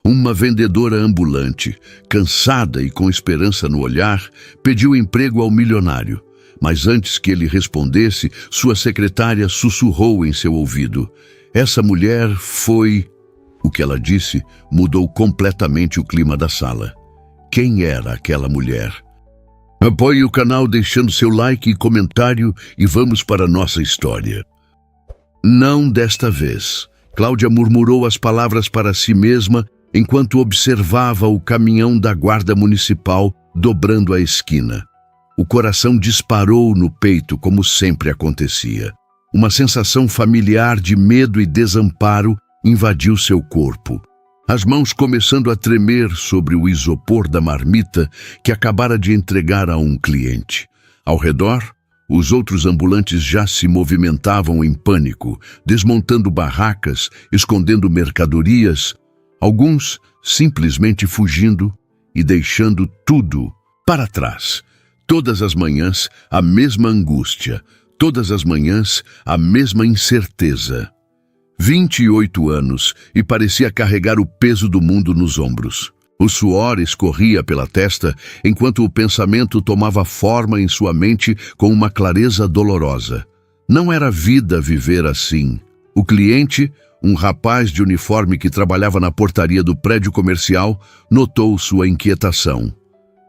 Uma vendedora ambulante, cansada e com esperança no olhar, pediu emprego ao milionário. Mas antes que ele respondesse, sua secretária sussurrou em seu ouvido. Essa mulher foi... O que ela disse mudou completamente o clima da sala. Quem era aquela mulher? Apoie o canal deixando seu like e comentário e vamos para a nossa história. Não desta vez. Cláudia murmurou as palavras para si mesma enquanto observava o caminhão da guarda municipal dobrando a esquina. O coração disparou no peito como sempre acontecia. Uma sensação familiar de medo e desamparo invadiu seu corpo. As mãos começando a tremer sobre o isopor da marmita que acabara de entregar a um cliente. Ao redor, os outros ambulantes já se movimentavam em pânico, desmontando barracas, escondendo mercadorias, alguns simplesmente fugindo e deixando tudo para trás. Todas as manhãs, a mesma angústia. Todas as manhãs, a mesma incerteza. 28 anos e parecia carregar o peso do mundo nos ombros. O suor escorria pela testa enquanto o pensamento tomava forma em sua mente com uma clareza dolorosa. Não era vida viver assim. O cliente, um rapaz de uniforme que trabalhava na portaria do prédio comercial, notou sua inquietação.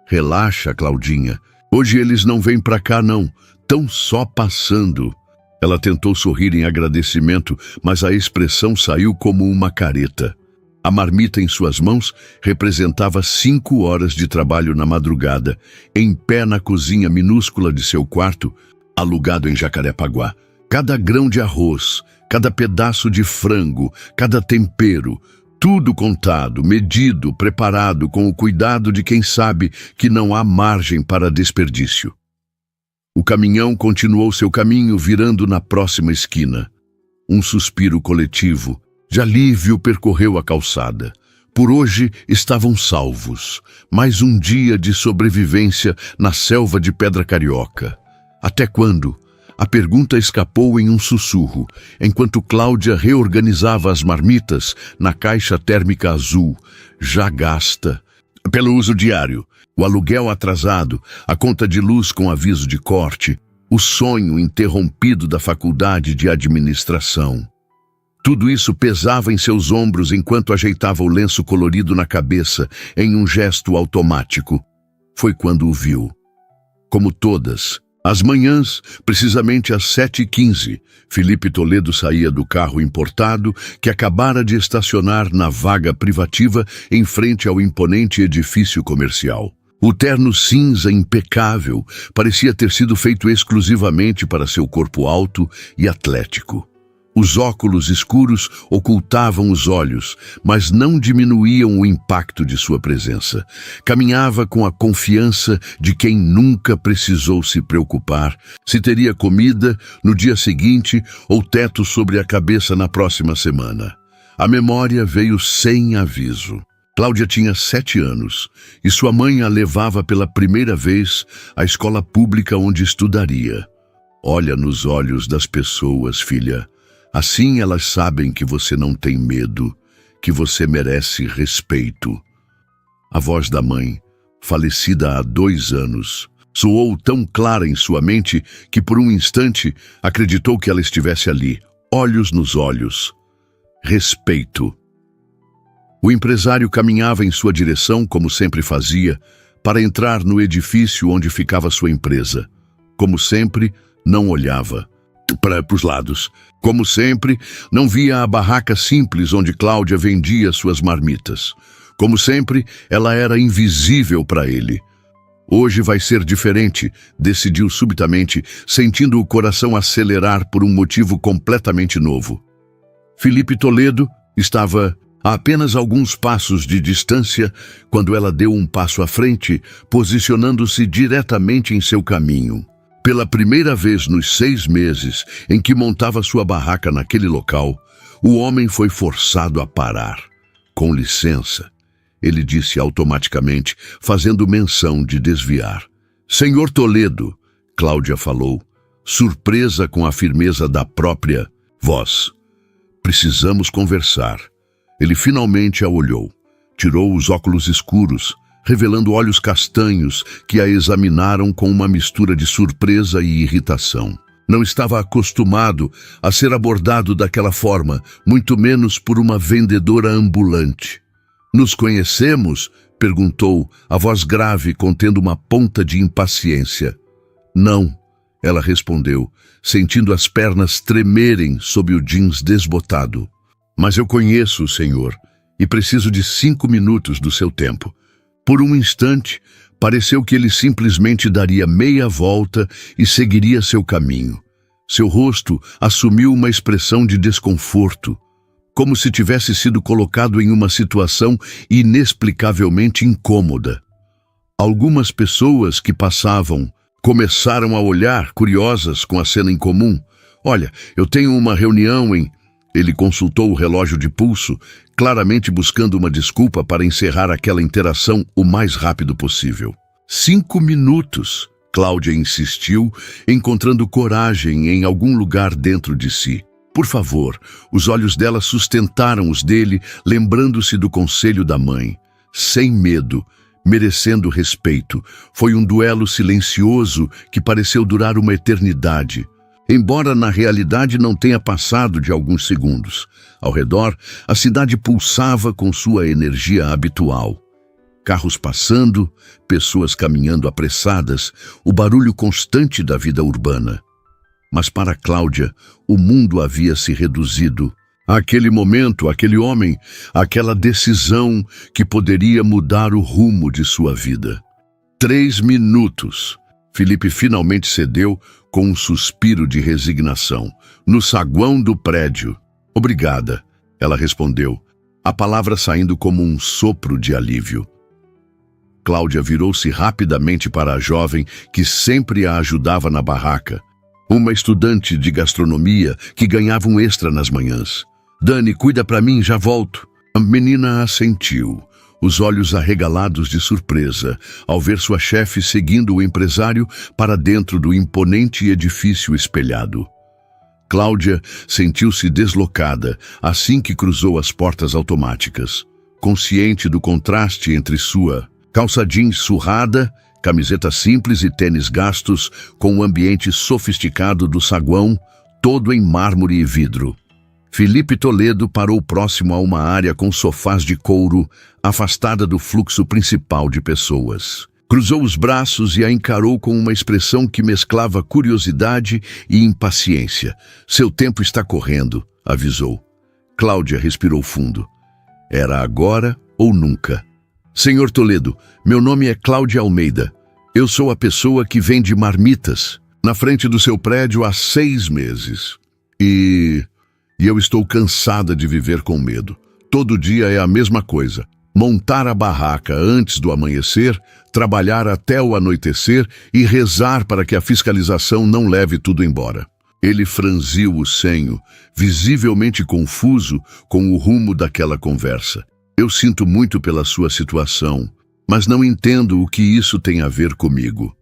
Relaxa, Claudinha. Hoje eles não vêm pra cá, não. Tão só passando. Ela tentou sorrir em agradecimento, mas a expressão saiu como uma careta. A marmita em suas mãos representava 5 horas de trabalho na madrugada, em pé na cozinha minúscula de seu quarto, alugado em Jacarepaguá. Cada grão de arroz, cada pedaço de frango, cada tempero, tudo contado, medido, preparado com o cuidado de quem sabe que não há margem para desperdício. O caminhão continuou seu caminho virando na próxima esquina. Um suspiro coletivo de alívio percorreu a calçada. Por hoje estavam salvos. Mais um dia de sobrevivência na selva de Pedra Carioca. Até quando? A pergunta escapou em um sussurro, enquanto Cláudia reorganizava as marmitas na caixa térmica azul, já gasta pelo uso diário, o aluguel atrasado, a conta de luz com aviso de corte, o sonho interrompido da faculdade de administração. Tudo isso pesava em seus ombros enquanto ajeitava o lenço colorido na cabeça em um gesto automático. Foi quando o viu. Como todas as manhãs, precisamente às 7h15, Felipe Toledo saía do carro importado que acabara de estacionar na vaga privativa em frente ao imponente edifício comercial. O terno cinza impecável parecia ter sido feito exclusivamente para seu corpo alto e atlético. Os óculos escuros ocultavam os olhos, mas não diminuíam o impacto de sua presença. Caminhava com a confiança de quem nunca precisou se preocupar se teria comida no dia seguinte ou teto sobre a cabeça na próxima semana. A memória veio sem aviso. Cláudia tinha 7 anos e sua mãe a levava pela primeira vez à escola pública onde estudaria. Olha nos olhos das pessoas, filha. Assim elas sabem que você não tem medo, que você merece respeito. A voz da mãe, falecida há 2 anos, soou tão clara em sua mente que por um instante acreditou que ela estivesse ali, olhos nos olhos. Respeito. O empresário caminhava em sua direção, como sempre fazia, para entrar no edifício onde ficava sua empresa. Como sempre, não olhava para os lados. Como sempre, não via a barraca simples onde Cláudia vendia suas marmitas. Como sempre, ela era invisível para ele. Hoje vai ser diferente, decidiu subitamente, sentindo o coração acelerar por um motivo completamente novo. Felipe Toledo estava a apenas alguns passos de distância quando ela deu um passo à frente, posicionando-se diretamente em seu caminho. Pela primeira vez nos 6 meses em que montava sua barraca naquele local, o homem foi forçado a parar. Com licença, ele disse automaticamente, fazendo menção de desviar. Senhor Toledo, Cláudia falou, surpresa com a firmeza da própria voz. Precisamos conversar. Ele finalmente a olhou. Tirou os óculos escuros, revelando olhos castanhos que a examinaram com uma mistura de surpresa e irritação. Não estava acostumado a ser abordado daquela forma, muito menos por uma vendedora ambulante. "Nos conhecemos?" perguntou, a voz grave contendo uma ponta de impaciência. "Não", ela respondeu, sentindo as pernas tremerem sob o jeans desbotado. "Mas eu conheço o senhor e preciso de 5 minutos do seu tempo." Por um instante, pareceu que ele simplesmente daria meia volta e seguiria seu caminho. Seu rosto assumiu uma expressão de desconforto, como se tivesse sido colocado em uma situação inexplicavelmente incômoda. Algumas pessoas que passavam começaram a olhar, curiosas com a cena em comum. "Olha, eu tenho uma reunião em..." Ele consultou o relógio de pulso, claramente buscando uma desculpa para encerrar aquela interação o mais rápido possível. 5 minutos, Cláudia insistiu, encontrando coragem em algum lugar dentro de si. "Por favor." Os olhos dela sustentaram os dele, lembrando-se do conselho da mãe. Sem medo, merecendo respeito. Foi um duelo silencioso que pareceu durar uma eternidade, embora na realidade não tenha passado de alguns segundos. Ao redor, a cidade pulsava com sua energia habitual. Carros passando, pessoas caminhando apressadas, o barulho constante da vida urbana. Mas para Cláudia, o mundo havia se reduzido. Aquele momento, aquele homem, aquela decisão que poderia mudar o rumo de sua vida. 3 minutos. Felipe finalmente cedeu com um suspiro de resignação. No saguão do prédio. "Obrigada", ela respondeu, a palavra saindo como um sopro de alívio. Cláudia virou-se rapidamente para a jovem que sempre a ajudava na barraca. Uma estudante de gastronomia que ganhava um extra nas manhãs. "Dani, cuida pra mim, já volto." A menina assentiu, os olhos arregalados de surpresa, ao ver sua chefe seguindo o empresário para dentro do imponente edifício espelhado. Cláudia sentiu-se deslocada assim que cruzou as portas automáticas, consciente do contraste entre sua calça jeans surrada, camiseta simples e tênis gastos, com o ambiente sofisticado do saguão, todo em mármore e vidro. Felipe Toledo parou próximo a uma área com sofás de couro, afastada do fluxo principal de pessoas. Cruzou os braços e a encarou com uma expressão que mesclava curiosidade e impaciência. "Seu tempo está correndo", avisou. Cláudia respirou fundo. Era agora ou nunca. "Senhor Toledo, meu nome é Cláudia Almeida. Eu sou a pessoa que vende marmitas na frente do seu prédio há 6 meses. E eu estou cansada de viver com medo. Todo dia é a mesma coisa. Montar a barraca antes do amanhecer, trabalhar até o anoitecer e rezar para que a fiscalização não leve tudo embora." Ele franziu o senho, visivelmente confuso com o rumo daquela conversa. "Eu sinto muito pela sua situação, mas não entendo o que isso tem a ver comigo."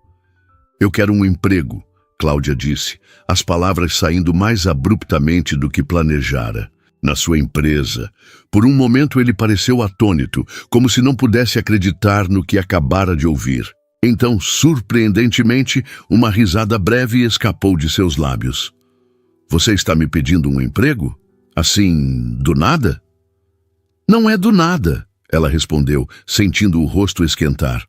"Eu quero um emprego", Cláudia disse, as palavras saindo mais abruptamente do que planejara. "Na sua empresa." Por um momento ele pareceu atônito, como se não pudesse acreditar no que acabara de ouvir. Então, surpreendentemente, uma risada breve escapou de seus lábios. "Você está me pedindo um emprego? Assim, do nada?" "Não é do nada", ela respondeu, sentindo o rosto esquentar.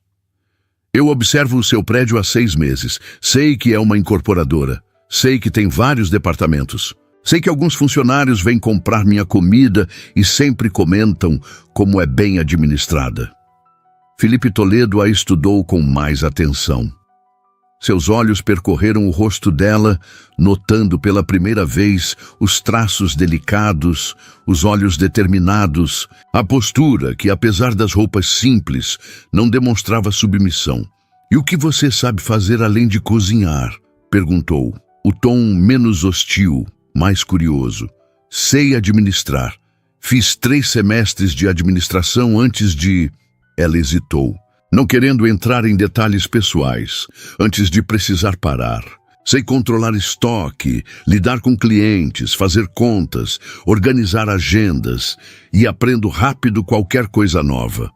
"Eu observo o seu prédio há 6 meses. Sei que é uma incorporadora. Sei que tem vários departamentos. Sei que alguns funcionários vêm comprar minha comida e sempre comentam como é bem administrada." Felipe Toledo a estudou com mais atenção. Seus olhos percorreram o rosto dela, notando pela primeira vez os traços delicados, os olhos determinados, a postura que, apesar das roupas simples, não demonstrava submissão. "E o que você sabe fazer além de cozinhar?" perguntou, o tom menos hostil, mais curioso. "Sei administrar. Fiz 3 semestres de administração antes de..." Ela hesitou, não querendo entrar em detalhes pessoais, antes de precisar parar. Sei controlar estoque, lidar com clientes, fazer contas, organizar agendas e aprendo rápido qualquer coisa nova.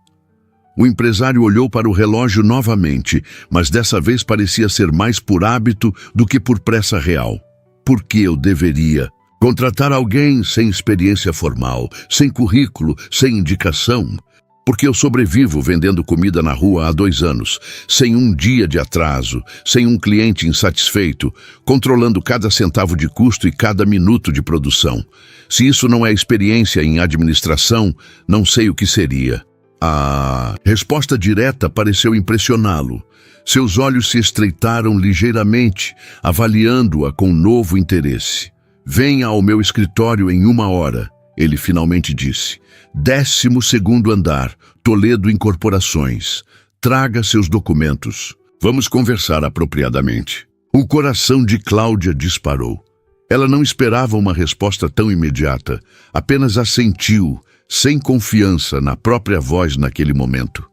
O empresário olhou para o relógio novamente, mas dessa vez parecia ser mais por hábito do que por pressa real. Por que eu deveria contratar alguém sem experiência formal, sem currículo, sem indicação? Porque eu sobrevivo vendendo comida na rua há 2 anos, sem um dia de atraso, sem um cliente insatisfeito, controlando cada centavo de custo e cada minuto de produção. Se isso não é experiência em administração, não sei o que seria. A resposta direta pareceu impressioná-lo. Seus olhos se estreitaram ligeiramente, avaliando-a com novo interesse. Venha ao meu escritório em 1 hora, ele finalmente disse. 12º andar, Toledo Incorporações. Traga seus documentos. Vamos conversar apropriadamente. O coração de Cláudia disparou. Ela não esperava uma resposta tão imediata, apenas assentiu, sem confiança na própria voz naquele momento.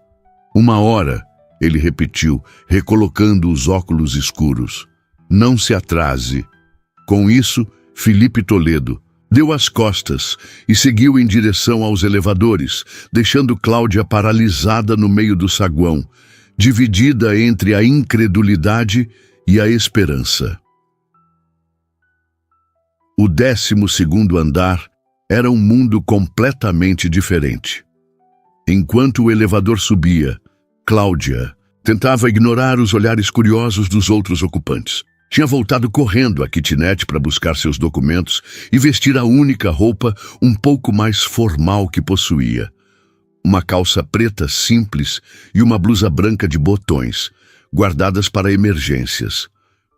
1 hora, ele repetiu, recolocando os óculos escuros. Não se atrase. Com isso, Felipe Toledo deu as costas e seguiu em direção aos elevadores, deixando Cláudia paralisada no meio do saguão, dividida entre a incredulidade e a esperança. O 12º andar era um mundo completamente diferente. Enquanto o elevador subia, Cláudia tentava ignorar os olhares curiosos dos outros ocupantes. Tinha voltado correndo à kitnet para buscar seus documentos e vestir a única roupa um pouco mais formal que possuía. Uma calça preta simples e uma blusa branca de botões, guardadas para emergências.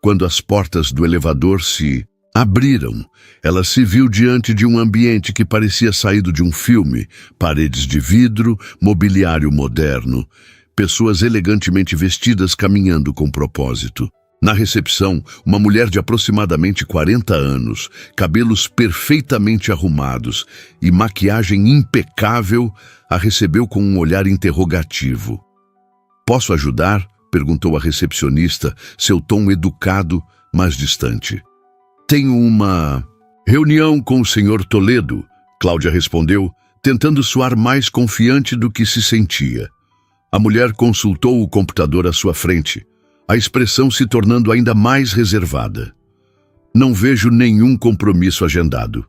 Quando as portas do elevador se abriram, ela se viu diante de um ambiente que parecia saído de um filme, paredes de vidro, mobiliário moderno, pessoas elegantemente vestidas caminhando com propósito. Na recepção, uma mulher de aproximadamente 40 anos, cabelos perfeitamente arrumados e maquiagem impecável, a recebeu com um olhar interrogativo. "Posso ajudar?", perguntou a recepcionista, seu tom educado, mas distante. "Tenho uma reunião com o Sr. Toledo", Cláudia respondeu, tentando soar mais confiante do que se sentia. A mulher consultou o computador à sua frente, a expressão se tornando ainda mais reservada. "Não vejo nenhum compromisso agendado.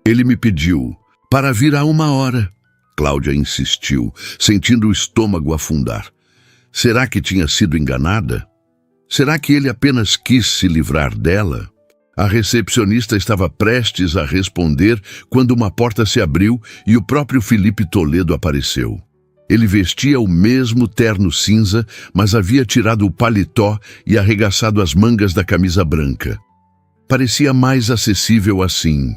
Ele me pediu para vir a 1 hora. Cláudia insistiu, sentindo o estômago afundar. Será que tinha sido enganada? Será que ele apenas quis se livrar dela? A recepcionista estava prestes a responder quando uma porta se abriu e o próprio Felipe Toledo apareceu. Ele vestia o mesmo terno cinza, mas havia tirado o paletó e arregaçado as mangas da camisa branca. Parecia mais acessível assim,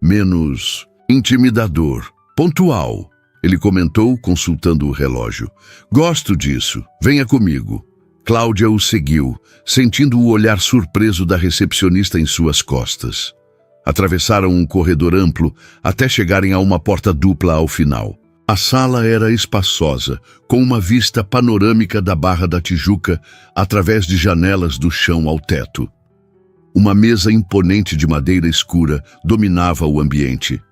menos intimidador, pontual. Ele comentou, consultando o relógio. "Gosto disso. Venha comigo." Cláudia o seguiu, sentindo o olhar surpreso da recepcionista em suas costas. Atravessaram um corredor amplo até chegarem a uma porta dupla ao final. A sala era espaçosa, com uma vista panorâmica da Barra da Tijuca através de janelas do chão ao teto. Uma mesa imponente de madeira escura dominava o ambiente.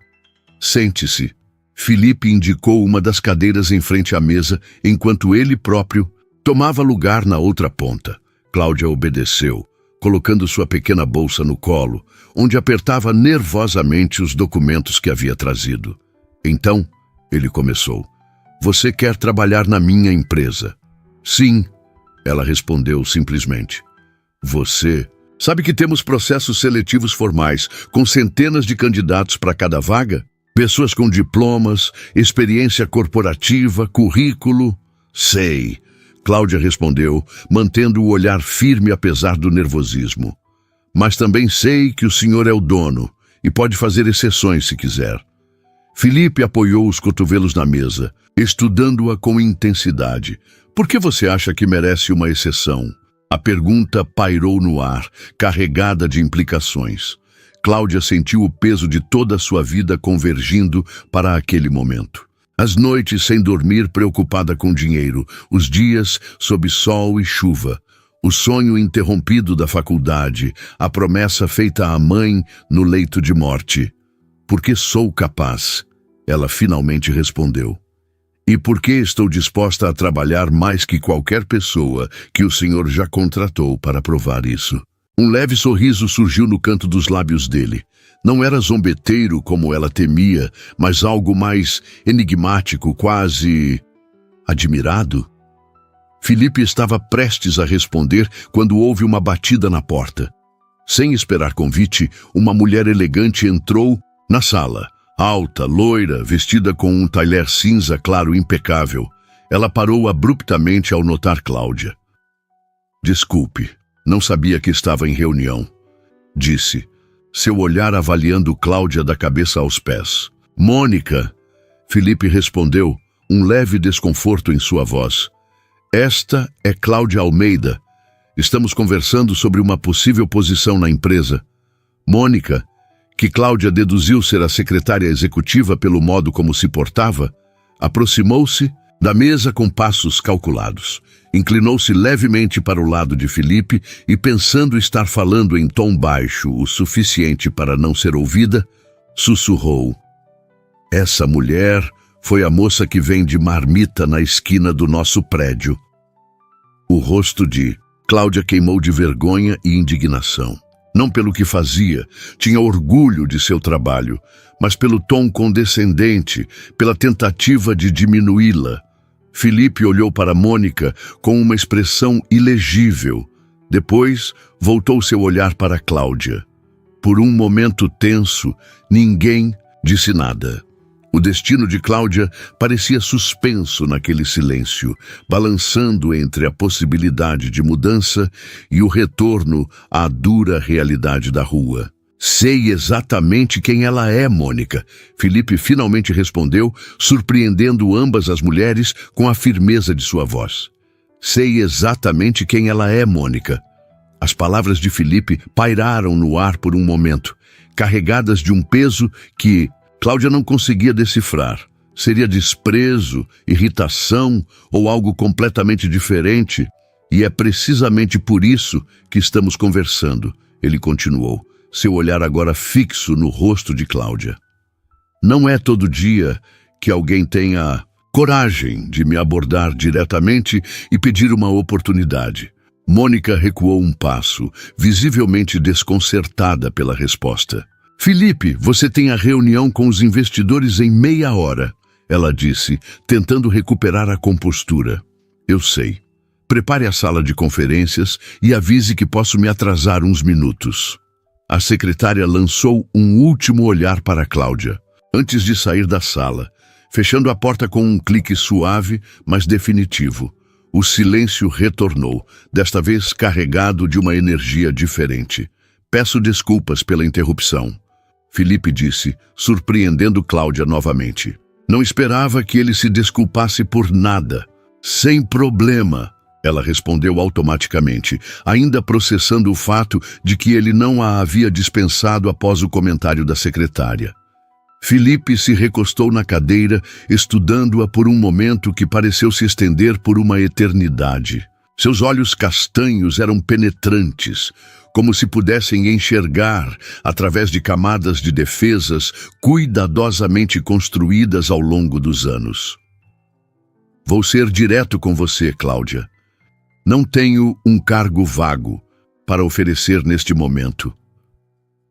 "Sente-se." Felipe indicou uma das cadeiras em frente à mesa, enquanto ele próprio tomava lugar na outra ponta. Cláudia obedeceu, colocando sua pequena bolsa no colo, onde apertava nervosamente os documentos que havia trazido. "Então", ele começou, "você quer trabalhar na minha empresa?" "Sim", ela respondeu simplesmente. "Você sabe que temos processos seletivos formais, com centenas de candidatos para cada vaga? Pessoas com diplomas, experiência corporativa, currículo?" "Sei", Cláudia respondeu, mantendo o olhar firme apesar do nervosismo. "Mas também sei que o senhor é o dono e pode fazer exceções se quiser." Felipe apoiou os cotovelos na mesa, estudando-a com intensidade. "Por que você acha que merece uma exceção?" A pergunta pairou no ar, carregada de implicações. Cláudia sentiu o peso de toda a sua vida convergindo para aquele momento. As noites sem dormir preocupada com dinheiro, os dias sob sol e chuva, O sonho interrompido da faculdade, a promessa feita à mãe no leito de morte. Porque sou capaz, ela finalmente respondeu. E porque estou disposta a trabalhar mais que qualquer pessoa que o Senhor já contratou para provar isso. Um leve sorriso surgiu no canto dos lábios dele. Não era zombeteiro como ela temia, mas algo mais enigmático, quase admirado. Filipe estava prestes a responder quando houve uma batida na porta. Sem esperar convite, uma mulher elegante entrou na sala. Alta, loira, vestida com um tailleur cinza claro impecável. Ela parou abruptamente ao notar Cláudia. Desculpe, não sabia que estava em reunião, disse, seu olhar avaliando Cláudia da cabeça aos pés. Mônica, Filipe respondeu, um leve desconforto em sua voz. Esta é Cláudia Almeida. Estamos conversando sobre uma possível posição na empresa. Mônica, que Cláudia deduziu ser a secretária executiva pelo modo como se portava, aproximou-se da mesa com passos calculados. Inclinou-se levemente para o lado de Filipe e, pensando estar falando em tom baixo o suficiente para não ser ouvida, sussurrou. Essa mulher foi a moça que vende marmita na esquina do nosso prédio. O rosto de Cláudia queimou de vergonha e indignação. Não pelo que fazia, tinha orgulho de seu trabalho, mas pelo tom condescendente, pela tentativa de diminuí-la. Filipe olhou para Mônica com uma expressão ilegível. Depois, voltou seu olhar para Cláudia. Por um momento tenso, ninguém disse nada. O destino de Cláudia parecia suspenso naquele silêncio, balançando entre a possibilidade de mudança e o retorno à dura realidade da rua. Sei exatamente quem ela é, Mônica, Filipe finalmente respondeu, surpreendendo ambas as mulheres com a firmeza de sua voz. Sei exatamente quem ela é, Mônica. As palavras de Filipe pairaram no ar por um momento, carregadas de um peso que Cláudia não conseguia decifrar. Seria desprezo, irritação ou algo completamente diferente? E é precisamente por isso que estamos conversando, ele continuou, seu olhar agora fixo no rosto de Cláudia. Não é todo dia que alguém tenha coragem de me abordar diretamente e pedir uma oportunidade. Mônica recuou um passo, visivelmente desconcertada pela resposta. Filipe, você tem a reunião com os investidores em meia hora, ela disse, tentando recuperar a compostura. Eu sei. Prepare a sala de conferências e avise que posso me atrasar uns minutos. A secretária lançou um último olhar para Cláudia, antes de sair da sala, fechando a porta com um clique suave, mas definitivo. O silêncio retornou, desta vez carregado de uma energia diferente. Peço desculpas pela interrupção. Filipe disse, surpreendendo Cláudia novamente. Não esperava que ele se desculpasse por nada. Sem problema, ela respondeu automaticamente, ainda processando o fato de que ele não a havia dispensado após o comentário da secretária. Filipe se recostou na cadeira, estudando-a por um momento que pareceu se estender por uma eternidade. Seus olhos castanhos eram penetrantes, como se pudessem enxergar através de camadas de defesas cuidadosamente construídas ao longo dos anos. Vou ser direto com você, Cláudia. Não tenho um cargo vago para oferecer neste momento.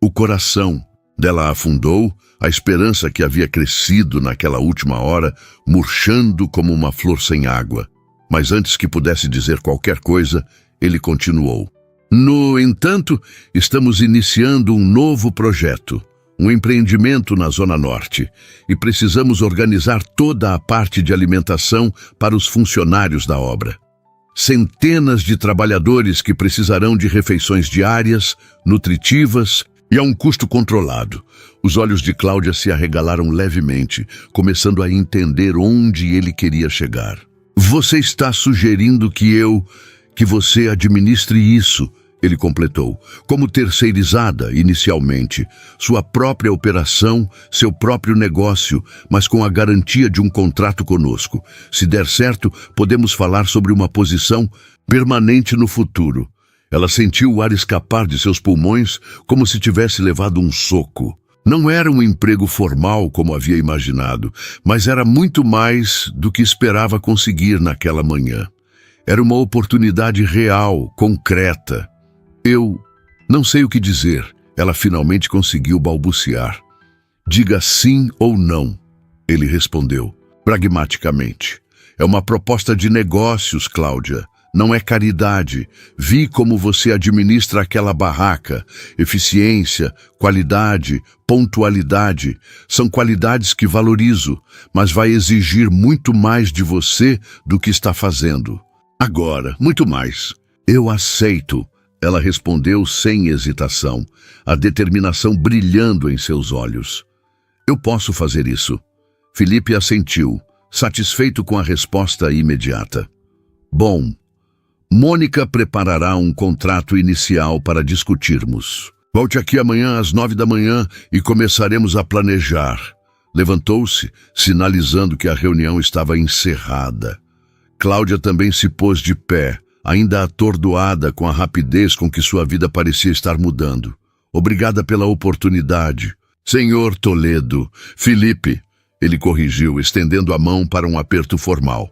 O coração dela afundou, a esperança que havia crescido naquela última hora, murchando como uma flor sem água. Mas antes que pudesse dizer qualquer coisa, ele continuou. No entanto, estamos iniciando um novo projeto, um empreendimento na Zona Norte, e precisamos organizar toda a parte de alimentação para os funcionários da obra. Centenas de trabalhadores que precisarão de refeições diárias, nutritivas e a um custo controlado. Os olhos de Cláudia se arregalaram levemente, começando a entender onde ele queria chegar. Você está sugerindo que você administre isso, ele completou, como terceirizada inicialmente, sua própria operação, seu próprio negócio, mas com a garantia de um contrato conosco. Se der certo, podemos falar sobre uma posição permanente no futuro. Ela sentiu o ar escapar de seus pulmões como se tivesse levado um soco. Não era um emprego formal como havia imaginado, mas era muito mais do que esperava conseguir naquela manhã. Era uma oportunidade real, concreta. Eu não sei o que dizer. Ela finalmente conseguiu balbuciar. Diga sim ou não, ele respondeu, pragmaticamente. É uma proposta de negócios, Cláudia. Não é caridade. Vi como você administra aquela barraca. Eficiência, qualidade, pontualidade. São qualidades que valorizo, mas vai exigir muito mais de você do que está fazendo. Agora, muito mais. Eu aceito, ela respondeu sem hesitação, a determinação brilhando em seus olhos. Eu posso fazer isso. Felipe assentiu, satisfeito com a resposta imediata. Bom, Mônica preparará um contrato inicial para discutirmos. Volte aqui amanhã às 9 da manhã e começaremos a planejar. Levantou-se, sinalizando que a reunião estava encerrada. Cláudia também se pôs de pé, ainda atordoada com a rapidez com que sua vida parecia estar mudando. Obrigada pela oportunidade. Senhor Toledo, Felipe, ele corrigiu, estendendo a mão para um aperto formal.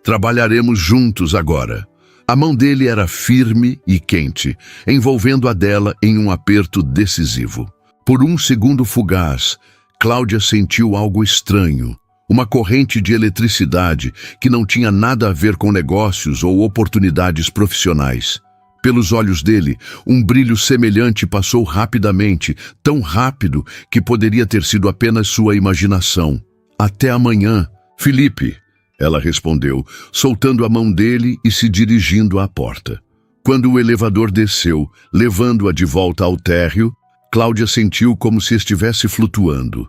Trabalharemos juntos agora. A mão dele era firme e quente, envolvendo a dela em um aperto decisivo. Por um segundo fugaz, Cláudia sentiu algo estranho, uma corrente de eletricidade que não tinha nada a ver com negócios ou oportunidades profissionais. Pelos olhos dele, um brilho semelhante passou rapidamente, tão rápido que poderia ter sido apenas sua imaginação. Até amanhã, Felipe, ela respondeu, soltando a mão dele e se dirigindo à porta. Quando o elevador desceu, levando-a de volta ao térreo, Cláudia sentiu como se estivesse flutuando.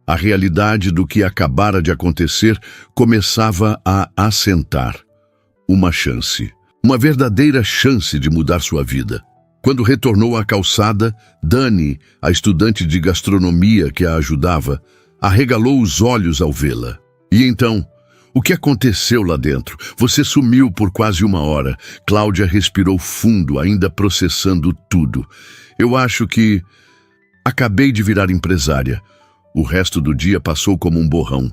A realidade do que acabara de acontecer começava a assentar. Uma chance. Uma verdadeira chance de mudar sua vida. Quando retornou à calçada, Dani, a estudante de gastronomia que a ajudava, arregalou os olhos ao vê-la. E então, o que aconteceu lá dentro? Você sumiu por quase 1 hora. Cláudia respirou fundo, ainda processando tudo. Eu acho que acabei de virar empresária. O resto do dia passou como um borrão.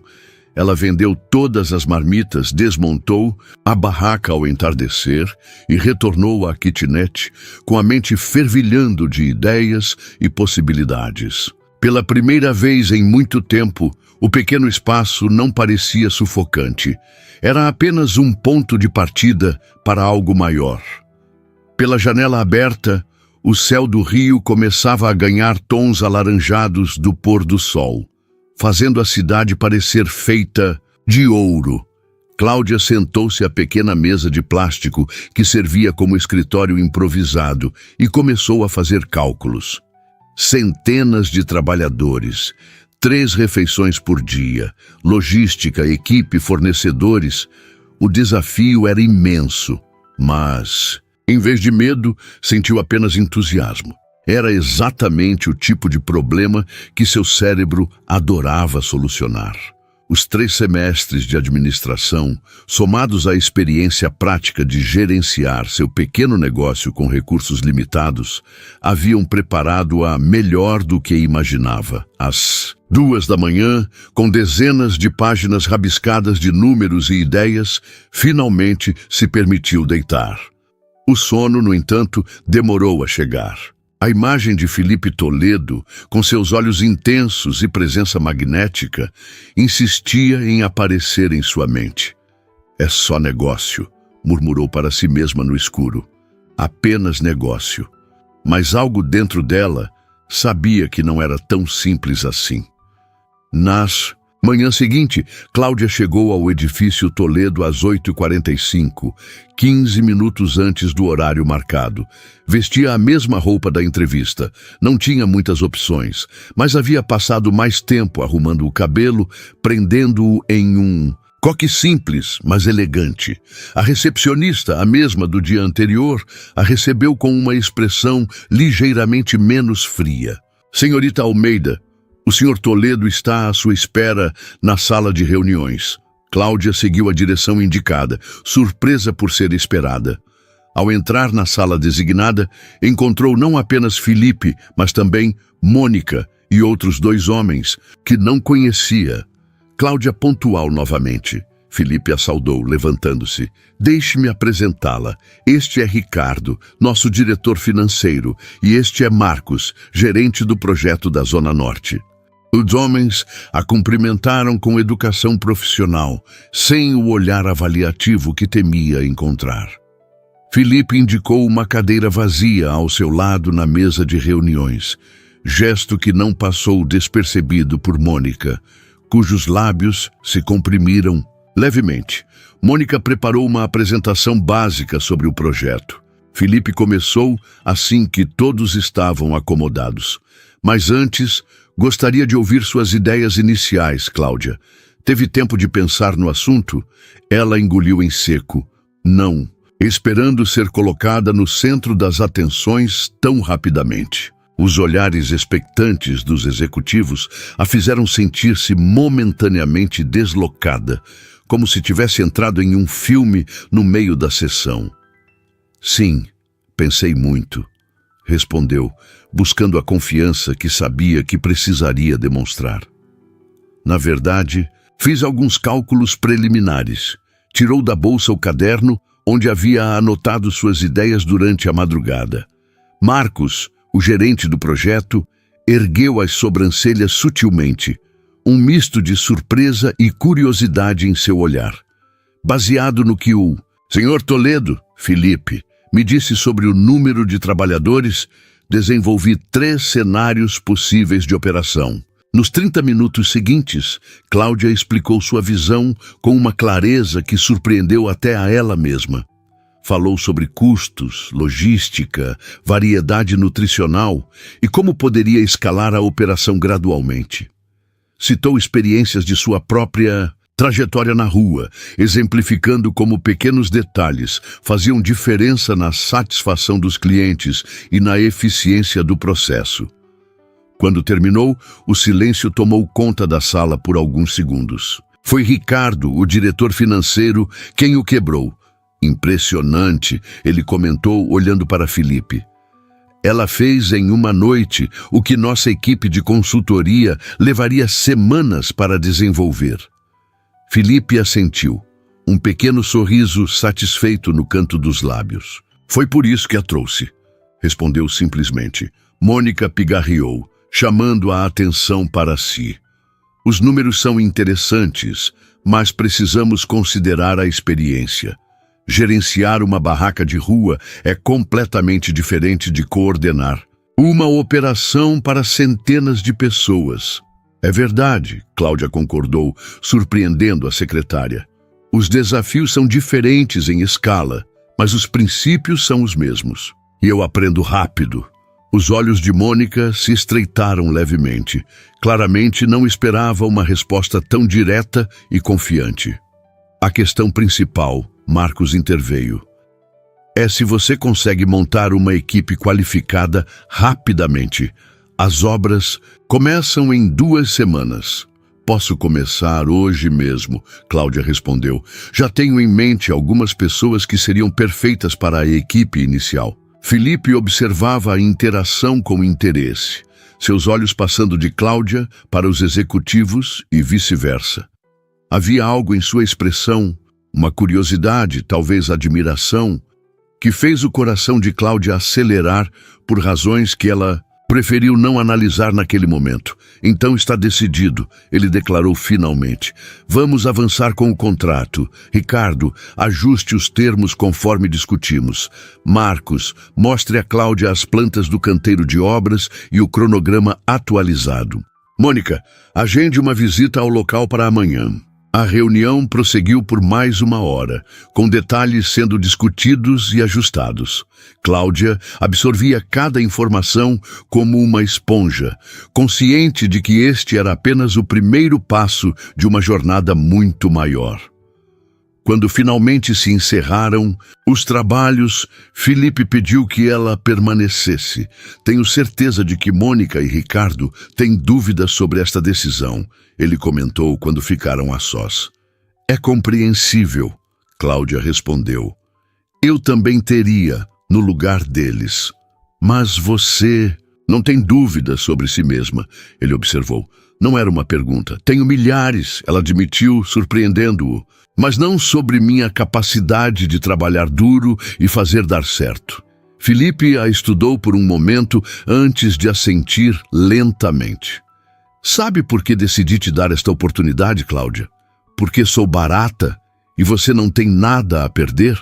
Ela vendeu todas as marmitas, desmontou a barraca ao entardecer e retornou à kitnet com a mente fervilhando de ideias e possibilidades. Pela primeira vez em muito tempo, o pequeno espaço não parecia sufocante. Era apenas um ponto de partida para algo maior. Pela janela aberta, o céu do rio começava a ganhar tons alaranjados do pôr do sol, fazendo a cidade parecer feita de ouro. Cláudia sentou-se à pequena mesa de plástico que servia como escritório improvisado e começou a fazer cálculos. Centenas de trabalhadores, 3 refeições por dia, logística, equipe, fornecedores. O desafio era imenso, mas, em vez de medo, sentiu apenas entusiasmo. Era exatamente o tipo de problema que seu cérebro adorava solucionar. Os 3 semestres de administração, somados à experiência prática de gerenciar seu pequeno negócio com recursos limitados, haviam preparado-a melhor do que imaginava. Às 2 da manhã, com dezenas de páginas rabiscadas de números e ideias, finalmente se permitiu deitar. O sono, no entanto, demorou a chegar. A imagem de Felipe Toledo, com seus olhos intensos e presença magnética, insistia em aparecer em sua mente. É só negócio, murmurou para si mesma no escuro. Apenas negócio. Mas algo dentro dela sabia que não era tão simples assim. Nas manhã seguinte, Cláudia chegou ao edifício Toledo às 8h45, 15 minutos antes do horário marcado. Vestia a mesma roupa da entrevista. Não tinha muitas opções, mas havia passado mais tempo arrumando o cabelo, prendendo-o em um coque simples, mas elegante. A recepcionista, a mesma do dia anterior, a recebeu com uma expressão ligeiramente menos fria. Senhorita Almeida, o Sr. Toledo está à sua espera na sala de reuniões. Cláudia seguiu a direção indicada, surpresa por ser esperada. Ao entrar na sala designada, encontrou não apenas Felipe, mas também Mônica e outros 2 homens que não conhecia. Cláudia pontual novamente. Felipe a saudou, levantando-se. Deixe-me apresentá-la. Este é Ricardo, nosso diretor financeiro, e este é Marcos, gerente do projeto da Zona Norte. Os homens a cumprimentaram com educação profissional, sem o olhar avaliativo que temia encontrar. Felipe indicou uma cadeira vazia ao seu lado na mesa de reuniões, gesto que não passou despercebido por Mônica, cujos lábios se comprimiram levemente. Mônica preparou uma apresentação básica sobre o projeto. Felipe começou assim que todos estavam acomodados. Mas antes, gostaria de ouvir suas ideias iniciais, Cláudia. Teve tempo de pensar no assunto? Ela engoliu em seco. Não, esperando ser colocada no centro das atenções tão rapidamente. Os olhares expectantes dos executivos a fizeram sentir-se momentaneamente deslocada, como se tivesse entrado em um filme no meio da sessão. Sim, pensei muito, respondeu, buscando a confiança que sabia que precisaria demonstrar. Na verdade, fiz alguns cálculos preliminares. Tirou da bolsa o caderno onde havia anotado suas ideias durante a madrugada. Marcos, o gerente do projeto, ergueu as sobrancelhas sutilmente, um misto de surpresa e curiosidade em seu olhar. Baseado no que o Sr. Toledo, Felipe, me disse sobre o número de trabalhadores, desenvolvi 3 cenários possíveis de operação. Nos 30 minutos seguintes, Cláudia explicou sua visão com uma clareza que surpreendeu até a ela mesma. Falou sobre custos, logística, variedade nutricional e como poderia escalar a operação gradualmente. Citou experiências de sua própria trajetória na rua, exemplificando como pequenos detalhes faziam diferença na satisfação dos clientes e na eficiência do processo. Quando terminou, o silêncio tomou conta da sala por alguns segundos. Foi Ricardo, o diretor financeiro, quem o quebrou. Impressionante, ele comentou olhando para Felipe. Ela fez em uma noite o que nossa equipe de consultoria levaria semanas para desenvolver. Felipe assentiu, um pequeno sorriso satisfeito no canto dos lábios. Foi por isso que a trouxe, respondeu simplesmente. Mônica pigarreou, chamando a atenção para si. Os números são interessantes, mas precisamos considerar a experiência. Gerenciar uma barraca de rua é completamente diferente de coordenar uma operação para centenas de pessoas. É verdade, Cláudia concordou, surpreendendo a secretária. Os desafios são diferentes em escala, mas os princípios são os mesmos. E eu aprendo rápido. Os olhos de Mônica se estreitaram levemente. Claramente não esperava uma resposta tão direta e confiante. A questão principal, Marcos interveio, é se você consegue montar uma equipe qualificada rapidamente. As obras começam em 2 semanas. Posso começar hoje mesmo, Cláudia respondeu. Já tenho em mente algumas pessoas que seriam perfeitas para a equipe inicial. Felipe observava a interação com interesse, seus olhos passando de Cláudia para os executivos e vice-versa. Havia algo em sua expressão, uma curiosidade, talvez admiração, que fez o coração de Cláudia acelerar por razões que ela preferiu não analisar naquele momento. Então está decidido, ele declarou finalmente. Vamos avançar com o contrato. Ricardo, ajuste os termos conforme discutimos. Marcos, mostre a Cláudia as plantas do canteiro de obras e o cronograma atualizado. Mônica, agende uma visita ao local para amanhã. A reunião prosseguiu por mais 1 hora, com detalhes sendo discutidos e ajustados. Cláudia absorvia cada informação como uma esponja, consciente de que este era apenas o primeiro passo de uma jornada muito maior. Quando finalmente se encerraram os trabalhos, Felipe pediu que ela permanecesse. Tenho certeza de que Mônica e Ricardo têm dúvidas sobre esta decisão, ele comentou quando ficaram a sós. É compreensível, Cláudia respondeu. Eu também teria, no lugar deles. Mas você não tem dúvida sobre si mesma, ele observou. Não era uma pergunta. Tenho milhares, ela admitiu, surpreendendo-o. Mas não sobre minha capacidade de trabalhar duro e fazer dar certo. Felipe a estudou por um momento antes de assentir lentamente. Sabe por que decidi te dar esta oportunidade, Cláudia? Porque sou barata e você não tem nada a perder?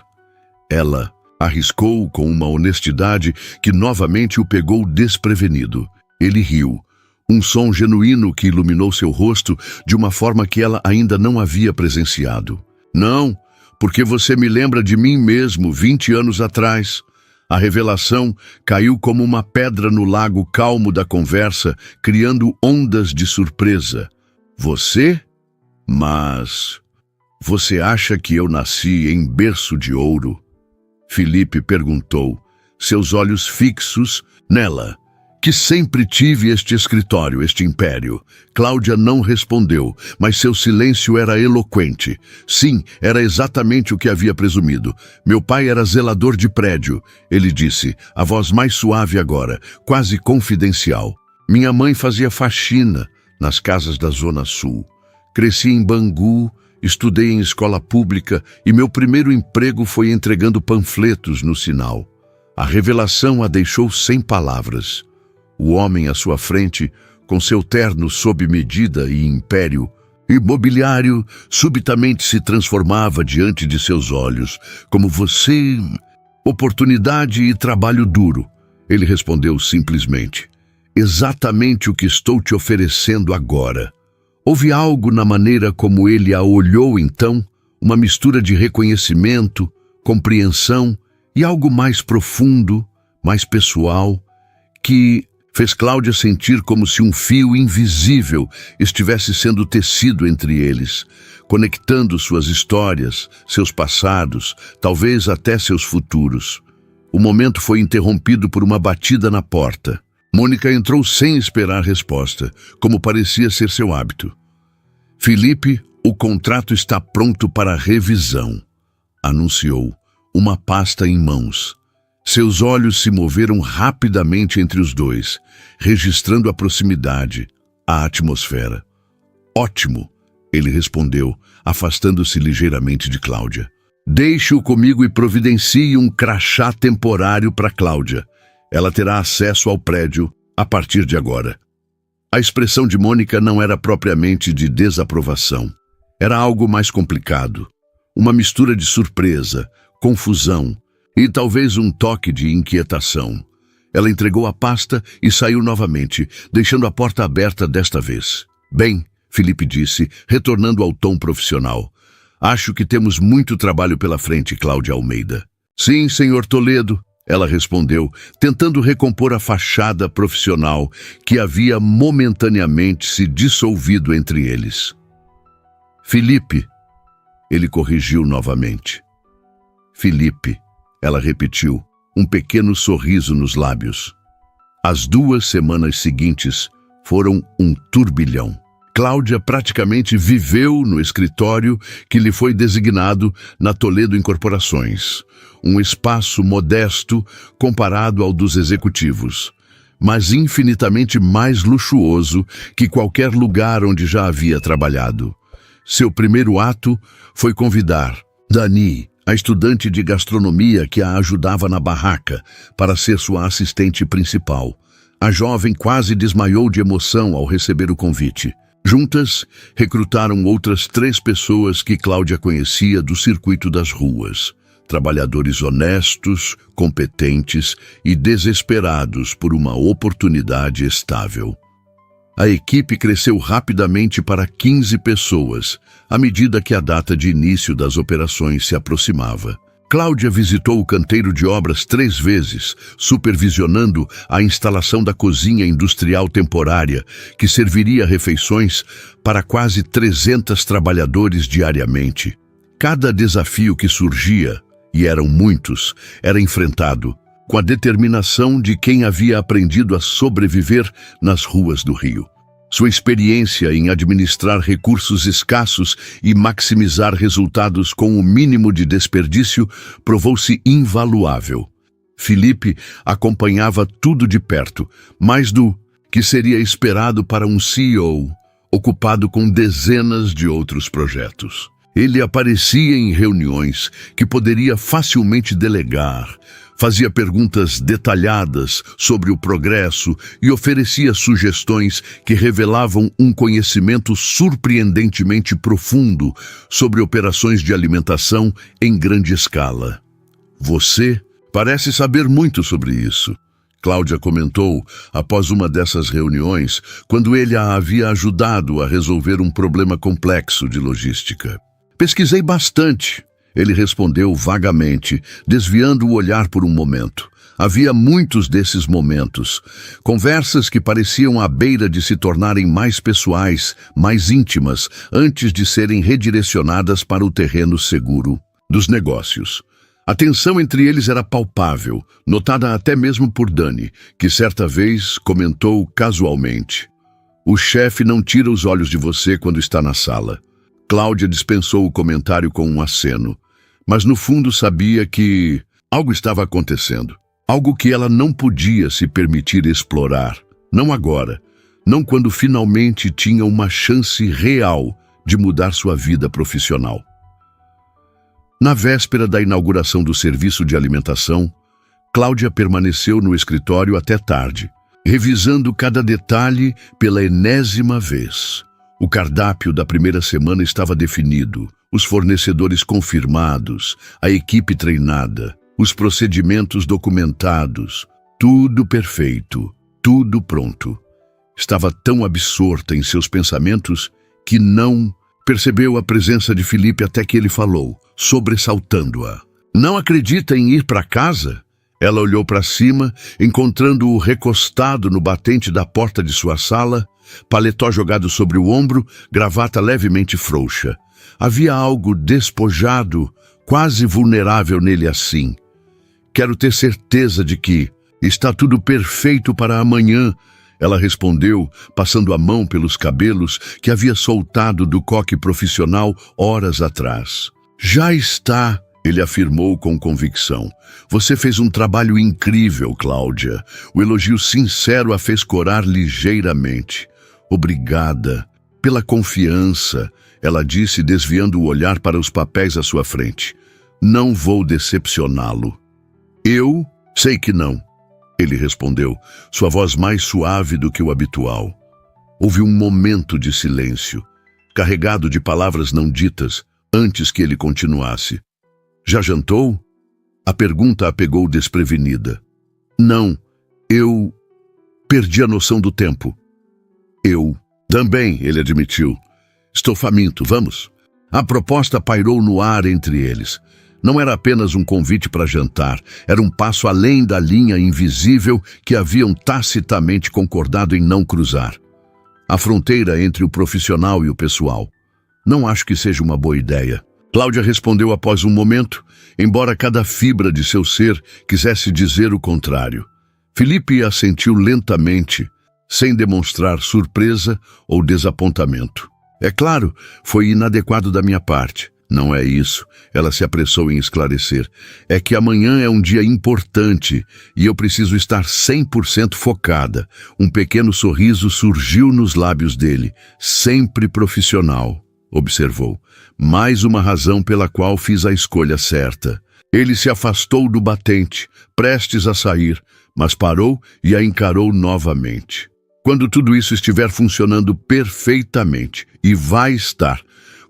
Ela arriscou com uma honestidade que novamente o pegou desprevenido. Ele riu. Um som genuíno que iluminou seu rosto de uma forma que ela ainda não havia presenciado. Não, porque você me lembra de mim mesmo 20 anos atrás. A revelação caiu como uma pedra no lago calmo da conversa, criando ondas de surpresa. Você? Mas você acha que eu nasci em berço de ouro? Felipe perguntou, seus olhos fixos nela. Que sempre tive este escritório, este império. Cláudia não respondeu, mas seu silêncio era eloquente. Sim, era exatamente o que havia presumido. Meu pai era zelador de prédio, ele disse, a voz mais suave agora, quase confidencial. Minha mãe fazia faxina nas casas da Zona Sul. Cresci em Bangu, estudei em escola pública e meu primeiro emprego foi entregando panfletos no sinal. A revelação a deixou sem palavras. O homem à sua frente, com seu terno sob medida e império imobiliário, subitamente se transformava diante de seus olhos, como você... Oportunidade e trabalho duro. Ele respondeu simplesmente. Exatamente o que estou te oferecendo agora. Houve algo na maneira como ele a olhou então, uma mistura de reconhecimento, compreensão e algo mais profundo, mais pessoal, que fez Cláudia sentir como se um fio invisível estivesse sendo tecido entre eles, conectando suas histórias, seus passados, talvez até seus futuros. O momento foi interrompido por uma batida na porta. Mônica entrou sem esperar resposta, como parecia ser seu hábito. Felipe, o contrato está pronto para revisão, anunciou, uma pasta em mãos. Seus olhos se moveram rapidamente entre os dois, registrando a proximidade, a atmosfera. Ótimo, ele respondeu, afastando-se ligeiramente de Cláudia. Deixe-o comigo e providencie um crachá temporário para Cláudia. Ela terá acesso ao prédio a partir de agora. A expressão de Mônica não era propriamente de desaprovação. Era algo mais complicado. Uma mistura de surpresa, confusão e talvez um toque de inquietação. Ela entregou a pasta e saiu novamente, deixando a porta aberta desta vez. Bem, Felipe disse, retornando ao tom profissional. Acho que temos muito trabalho pela frente, Cláudia Almeida. Sim, senhor Toledo, ela respondeu, tentando recompor a fachada profissional que havia momentaneamente se dissolvido entre eles. Felipe, ele corrigiu novamente. Felipe, ela repetiu, um pequeno sorriso nos lábios. As 2 semanas seguintes foram um turbilhão. Cláudia praticamente viveu no escritório que lhe foi designado na Toledo Incorporações, um espaço modesto comparado ao dos executivos, mas infinitamente mais luxuoso que qualquer lugar onde já havia trabalhado. Seu primeiro ato foi convidar Dani, a estudante de gastronomia que a ajudava na barraca, para ser sua assistente principal. A jovem quase desmaiou de emoção ao receber o convite. Juntas, recrutaram outras 3 pessoas que Cláudia conhecia do circuito das ruas. Trabalhadores honestos, competentes e desesperados por uma oportunidade estável. A equipe cresceu rapidamente para 15 pessoas, à medida que a data de início das operações se aproximava. Cláudia visitou o canteiro de obras 3 vezes, supervisionando a instalação da cozinha industrial temporária, que serviria refeições para quase 300 trabalhadores diariamente. Cada desafio que surgia, e eram muitos, era enfrentado, com a determinação de quem havia aprendido a sobreviver nas ruas do Rio. Sua experiência em administrar recursos escassos e maximizar resultados com o mínimo de desperdício provou-se invaluável. Felipe acompanhava tudo de perto, mais do que seria esperado para um CEO ocupado com dezenas de outros projetos. Ele aparecia em reuniões que poderia facilmente delegar, fazia perguntas detalhadas sobre o progresso e oferecia sugestões que revelavam um conhecimento surpreendentemente profundo sobre operações de alimentação em grande escala. Você parece saber muito sobre isso, Cláudia comentou após uma dessas reuniões, quando ele a havia ajudado a resolver um problema complexo de logística. Pesquisei bastante, ele respondeu vagamente, desviando o olhar por um momento. Havia muitos desses momentos, conversas que pareciam à beira de se tornarem mais pessoais, mais íntimas, antes de serem redirecionadas para o terreno seguro dos negócios. A tensão entre eles era palpável, notada até mesmo por Dani, que certa vez comentou casualmente: "O chefe não tira os olhos de você quando está na sala." Cláudia dispensou o comentário com um aceno, mas no fundo sabia que algo estava acontecendo. Algo que ela não podia se permitir explorar. Não agora. Não quando finalmente tinha uma chance real de mudar sua vida profissional. Na véspera da inauguração do serviço de alimentação, Cláudia permaneceu no escritório até tarde, revisando cada detalhe pela enésima vez. O cardápio da primeira semana estava definido, os fornecedores confirmados, a equipe treinada, os procedimentos documentados, tudo perfeito, tudo pronto. Estava tão absorta em seus pensamentos que não percebeu a presença de Felipe até que ele falou, sobressaltando-a. "Não acredita em ir para casa?" Ela olhou para cima, encontrando-o recostado no batente da porta de sua sala, paletó jogado sobre o ombro, gravata levemente frouxa. Havia algo despojado, quase vulnerável nele assim. "Quero ter certeza de que está tudo perfeito para amanhã," ela respondeu, passando a mão pelos cabelos que havia soltado do coque profissional horas atrás. "Já está," ele afirmou com convicção. "Você fez um trabalho incrível, Cláudia." O elogio sincero a fez corar ligeiramente. "Obrigada pela confiança," ela disse, desviando o olhar para os papéis à sua frente. "Não vou decepcioná-lo." "Eu sei que não," ele respondeu, sua voz mais suave do que o habitual. Houve um momento de silêncio, carregado de palavras não ditas, antes que ele continuasse. "Já jantou?" A pergunta a pegou desprevenida. "Não, eu perdi a noção do tempo." "Eu também," ele admitiu. "Estou faminto, vamos?" A proposta pairou no ar entre eles. Não era apenas um convite para jantar, era um passo além da linha invisível que haviam tacitamente concordado em não cruzar. A fronteira entre o profissional e o pessoal. "Não acho que seja uma boa ideia," Cláudia respondeu após um momento, embora cada fibra de seu ser quisesse dizer o contrário. Felipe assentiu lentamente, sem demonstrar surpresa ou desapontamento. "É claro, foi inadequado da minha parte." "Não é isso," ela se apressou em esclarecer. "É que amanhã é um dia importante e eu preciso estar 100% focada." Um pequeno sorriso surgiu nos lábios dele. "Sempre profissional," observou. "Mais uma razão pela qual fiz a escolha certa." Ele se afastou do batente, prestes a sair, mas parou e a encarou novamente. "Quando tudo isso estiver funcionando perfeitamente, e vai estar,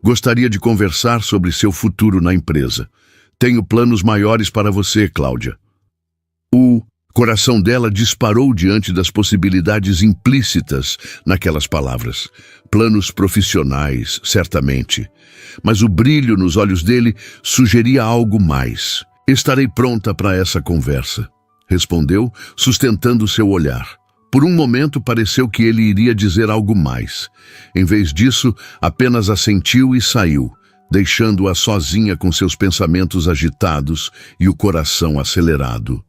gostaria de conversar sobre seu futuro na empresa. Tenho planos maiores para você, Cláudia." O coração dela disparou diante das possibilidades implícitas naquelas palavras. Planos profissionais, certamente. Mas o brilho nos olhos dele sugeria algo mais. "Estarei pronta para essa conversa," respondeu, sustentando seu olhar. Por um momento pareceu que ele iria dizer algo mais. Em vez disso, apenas assentiu e saiu, deixando-a sozinha com seus pensamentos agitados e o coração acelerado.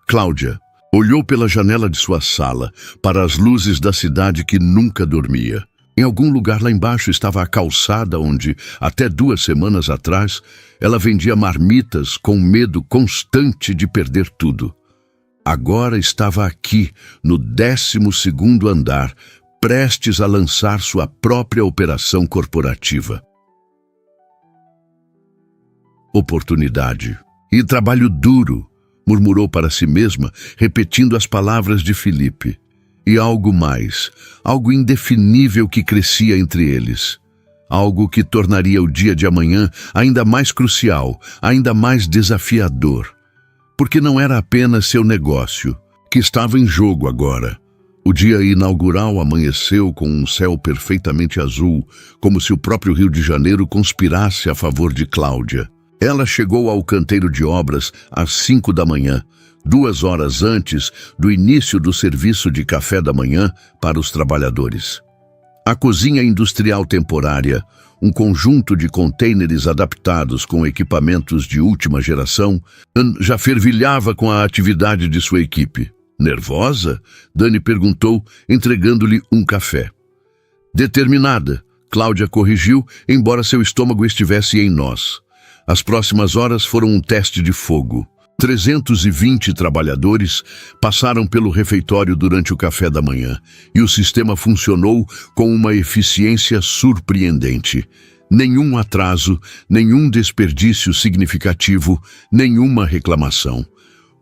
Cláudia Olhou pela janela de sua sala, para as luzes da cidade que nunca dormia. Em algum lugar lá embaixo estava a calçada onde, até 2 semanas atrás, ela vendia marmitas com medo constante de perder tudo. Agora estava aqui, no 12º andar, prestes a lançar sua própria operação corporativa. Oportunidade. E trabalho duro, murmurou para si mesma, repetindo as palavras de Felipe. E algo mais, algo indefinível que crescia entre eles. Algo que tornaria o dia de amanhã ainda mais crucial, ainda mais desafiador. Porque não era apenas seu negócio, que estava em jogo agora. O dia inaugural amanheceu com um céu perfeitamente azul, como se o próprio Rio de Janeiro conspirasse a favor de Cláudia. Ela chegou ao canteiro de obras às 5 da manhã, 2 horas antes do início do serviço de café da manhã para os trabalhadores. A cozinha industrial temporária, um conjunto de contêineres adaptados com equipamentos de última geração, já fervilhava com a atividade de sua equipe. Nervosa? Dani perguntou, entregando-lhe um café. Determinada, Cláudia corrigiu, embora seu estômago estivesse em nós. As próximas horas foram um teste de fogo. 320 trabalhadores passaram pelo refeitório durante o café da manhã e o sistema funcionou com uma eficiência surpreendente. Nenhum atraso, nenhum desperdício significativo, nenhuma reclamação.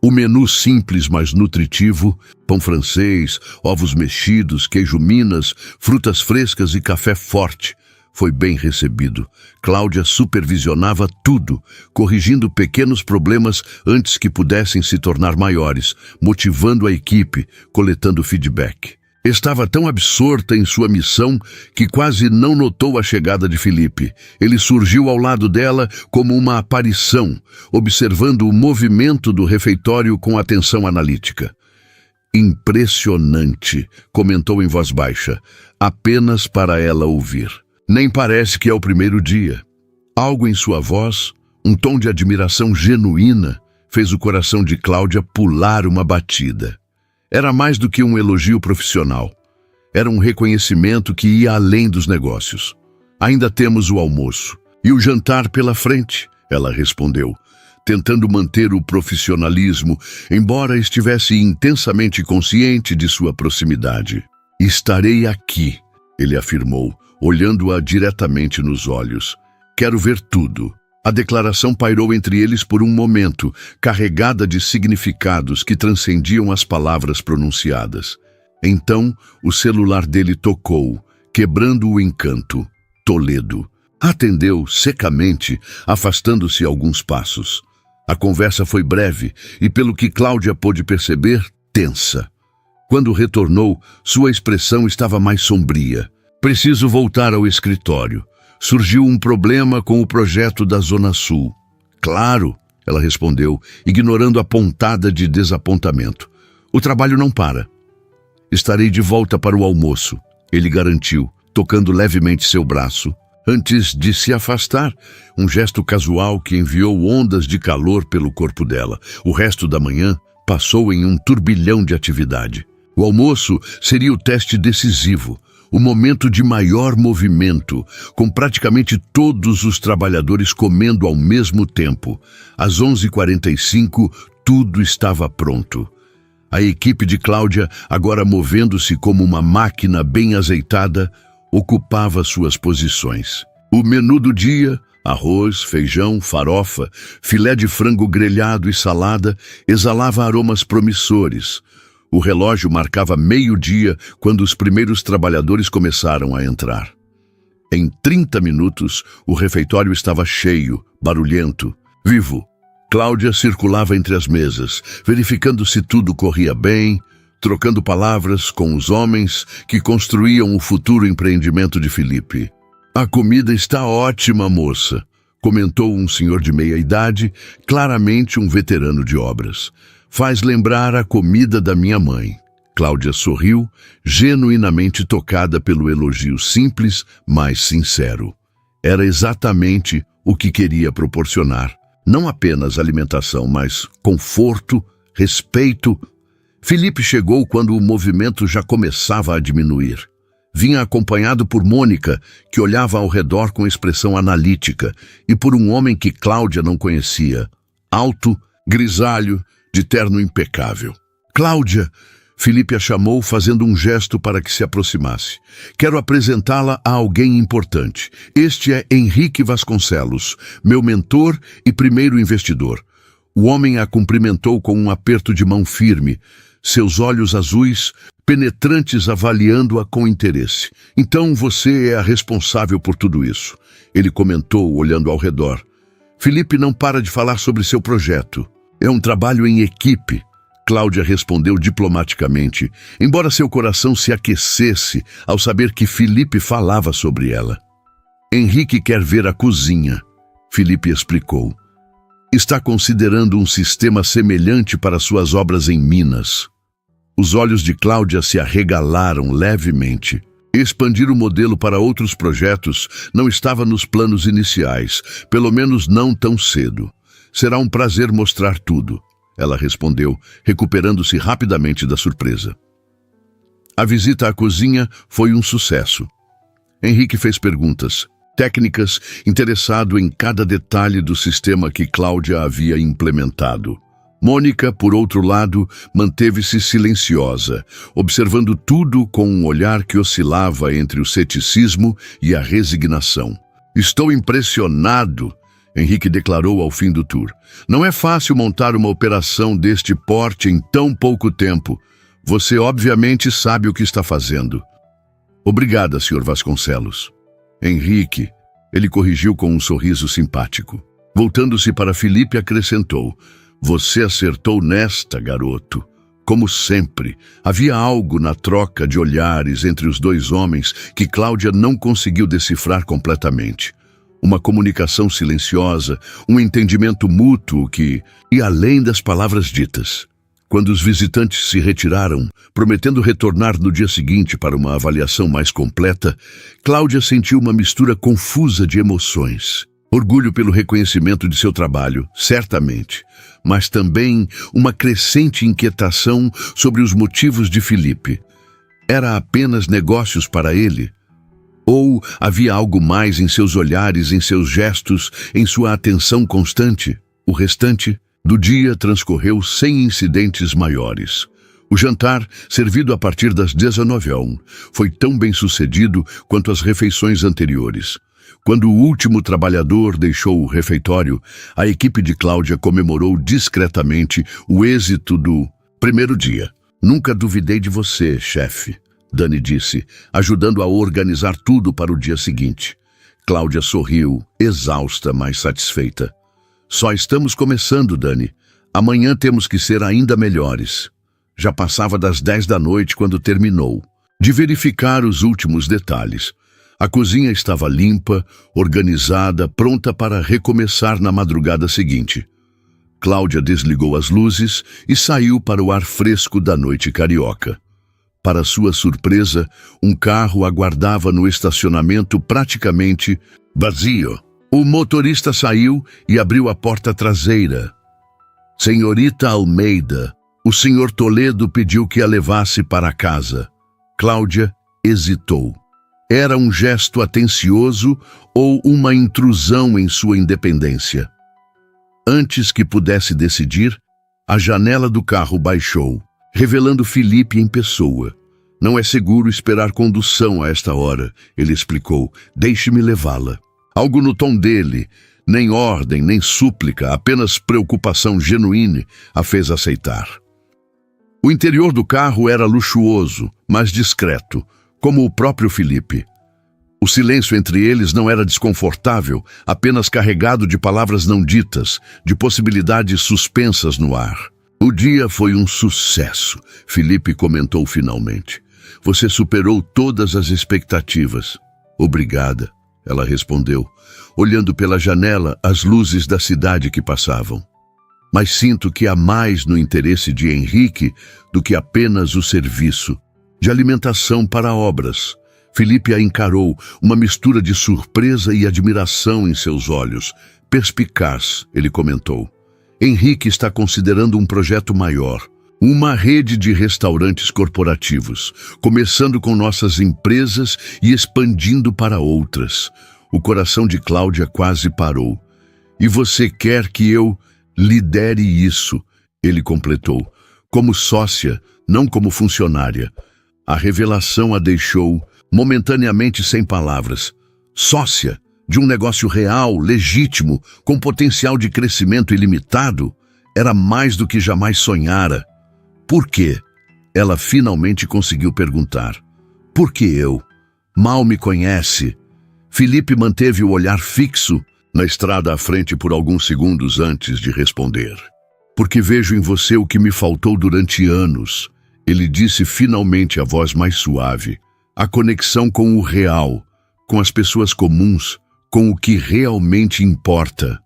O menu simples, mas nutritivo, pão francês, ovos mexidos, queijo Minas, frutas frescas e café forte, foi bem recebido. Cláudia supervisionava tudo, corrigindo pequenos problemas antes que pudessem se tornar maiores, motivando a equipe, coletando feedback. Estava tão absorta em sua missão que quase não notou a chegada de Felipe. Ele surgiu ao lado dela como uma aparição, observando o movimento do refeitório com atenção analítica. Impressionante, comentou em voz baixa, apenas para ela ouvir. Nem parece que é o primeiro dia. Algo em sua voz, um tom de admiração genuína, fez o coração de Cláudia pular uma batida. Era mais do que um elogio profissional. Era um reconhecimento que ia além dos negócios. Ainda temos o almoço e o jantar pela frente, ela respondeu, tentando manter o profissionalismo, embora estivesse intensamente consciente de sua proximidade. Estarei aqui, ele afirmou, olhando-a diretamente nos olhos. Quero ver tudo. A declaração pairou entre eles por um momento, carregada de significados que transcendiam as palavras pronunciadas. Então, o celular dele tocou, quebrando o encanto. Toledo. Atendeu secamente, afastando-se alguns passos. A conversa foi breve e, pelo que Cláudia pôde perceber, tensa. Quando retornou, sua expressão estava mais sombria. Preciso voltar ao escritório. Surgiu um problema com o projeto da Zona Sul. Claro, ela respondeu, ignorando a pontada de desapontamento. O trabalho não para. Estarei de volta para o almoço, ele garantiu, tocando levemente seu braço. Antes de se afastar, um gesto casual que enviou ondas de calor pelo corpo dela. O resto da manhã passou em um turbilhão de atividade. O almoço seria o teste decisivo. O momento de maior movimento, com praticamente todos os trabalhadores comendo ao mesmo tempo. Às 11h45, tudo estava pronto. A equipe de Cláudia, agora movendo-se como uma máquina bem azeitada, ocupava suas posições. O menu do dia, arroz, feijão, farofa, filé de frango grelhado e salada, exalava aromas promissores. O relógio marcava 12:00 quando os primeiros trabalhadores começaram a entrar. Em 30 minutos, o refeitório estava cheio, barulhento, vivo. Cláudia circulava entre as mesas, verificando se tudo corria bem, trocando palavras com os homens que construíam o futuro empreendimento de Felipe. A comida está ótima, moça, comentou um senhor de meia-idade, claramente um veterano de obras. Faz lembrar a comida da minha mãe. Cláudia sorriu, genuinamente tocada pelo elogio simples, mas sincero. Era exatamente o que queria proporcionar. Não apenas alimentação, mas conforto, respeito. Felipe chegou quando o movimento já começava a diminuir. Vinha acompanhado por Mônica, que olhava ao redor com expressão analítica, e por um homem que Cláudia não conhecia, alto, grisalho, de terno impecável. Cláudia, Felipe a chamou fazendo um gesto para que se aproximasse. Quero apresentá-la a alguém importante. Este é Henrique Vasconcelos, meu mentor e primeiro investidor. O homem a cumprimentou com um aperto de mão firme, seus olhos azuis, penetrantes, avaliando-a com interesse. Então você é a responsável por tudo isso, ele comentou, olhando ao redor. Felipe não para de falar sobre seu projeto. É um trabalho em equipe, Cláudia respondeu diplomaticamente, embora seu coração se aquecesse ao saber que Felipe falava sobre ela. Henrique quer ver a cozinha, Felipe explicou. Está considerando um sistema semelhante para suas obras em Minas. Os olhos de Cláudia se arregalaram levemente. Expandir o modelo para outros projetos não estava nos planos iniciais, pelo menos não tão cedo. Será um prazer mostrar tudo, ela respondeu, recuperando-se rapidamente da surpresa. A visita à cozinha foi um sucesso. Henrique fez perguntas técnicas, interessado em cada detalhe do sistema que Cláudia havia implementado. Mônica, por outro lado, manteve-se silenciosa, observando tudo com um olhar que oscilava entre o ceticismo e a resignação. Estou impressionado, Henrique declarou ao fim do tour. Não é fácil montar uma operação deste porte em tão pouco tempo. Você obviamente sabe o que está fazendo. Obrigada, Sr. Vasconcelos. Henrique, ele corrigiu com um sorriso simpático. Voltando-se para Felipe, acrescentou: você acertou nesta, garoto. Como sempre, havia algo na troca de olhares entre os dois homens que Cláudia não conseguiu decifrar completamente. Uma comunicação silenciosa, um entendimento mútuo que ia além das palavras ditas. Quando os visitantes se retiraram, prometendo retornar no dia seguinte para uma avaliação mais completa, Cláudia sentiu uma mistura confusa de emoções. Orgulho pelo reconhecimento de seu trabalho, certamente, mas também uma crescente inquietação sobre os motivos de Felipe. Era apenas negócios para ele? Ou havia algo mais em seus olhares, em seus gestos, em sua atenção constante? O restante do dia transcorreu sem incidentes maiores. O jantar, servido a partir das 19h, foi tão bem sucedido quanto as refeições anteriores. Quando o último trabalhador deixou o refeitório, a equipe de Cláudia comemorou discretamente o êxito do primeiro dia. Nunca duvidei de você, chefe, Dani disse, ajudando a organizar tudo para o dia seguinte. Cláudia sorriu, exausta, mas satisfeita. Só estamos começando, Dani. Amanhã temos que ser ainda melhores. Já passava das 10 da noite quando terminou. De verificar os últimos detalhes. A cozinha estava limpa, organizada, pronta para recomeçar na madrugada seguinte. Cláudia desligou as luzes e saiu para o ar fresco da noite carioca. Para sua surpresa, um carro aguardava no estacionamento praticamente vazio. O motorista saiu e abriu a porta traseira. Senhorita Almeida, o senhor Toledo pediu que a levasse para casa. Cláudia hesitou. Era um gesto atencioso ou uma intrusão em sua independência? Antes que pudesse decidir, a janela do carro baixou, revelando Felipe em pessoa. Não é seguro esperar condução a esta hora, ele explicou. Deixe-me levá-la. Algo no tom dele, nem ordem, nem súplica, apenas preocupação genuína, a fez aceitar. O interior do carro era luxuoso, mas discreto, como o próprio Felipe. O silêncio entre eles não era desconfortável, apenas carregado de palavras não ditas, de possibilidades suspensas no ar. O dia foi um sucesso, Felipe comentou finalmente. Você superou todas as expectativas. Obrigada, ela respondeu, olhando pela janela as luzes da cidade que passavam. Mas sinto que há mais no interesse de Henrique do que apenas o serviço de alimentação para obras. Felipe a encarou, uma mistura de surpresa e admiração em seus olhos. Perspicaz, ele comentou. Henrique está considerando um projeto maior, Uma rede de restaurantes corporativos, começando com nossas empresas e expandindo para outras. O coração de Cláudia quase parou. E você quer que eu lidere isso? Ele completou. Como sócia, não como funcionária. A revelação a deixou momentaneamente sem palavras. Sócia de um negócio real, legítimo, com potencial de crescimento ilimitado, era mais do que jamais sonhara. Por quê? Ela finalmente conseguiu perguntar. Por que eu? Mal me conhece. Felipe manteve o olhar fixo na estrada à frente por alguns segundos antes de responder. Porque vejo em você o que me faltou durante anos. Ele disse finalmente a voz mais suave. A conexão com o real, com as pessoas comuns, com o que realmente importa.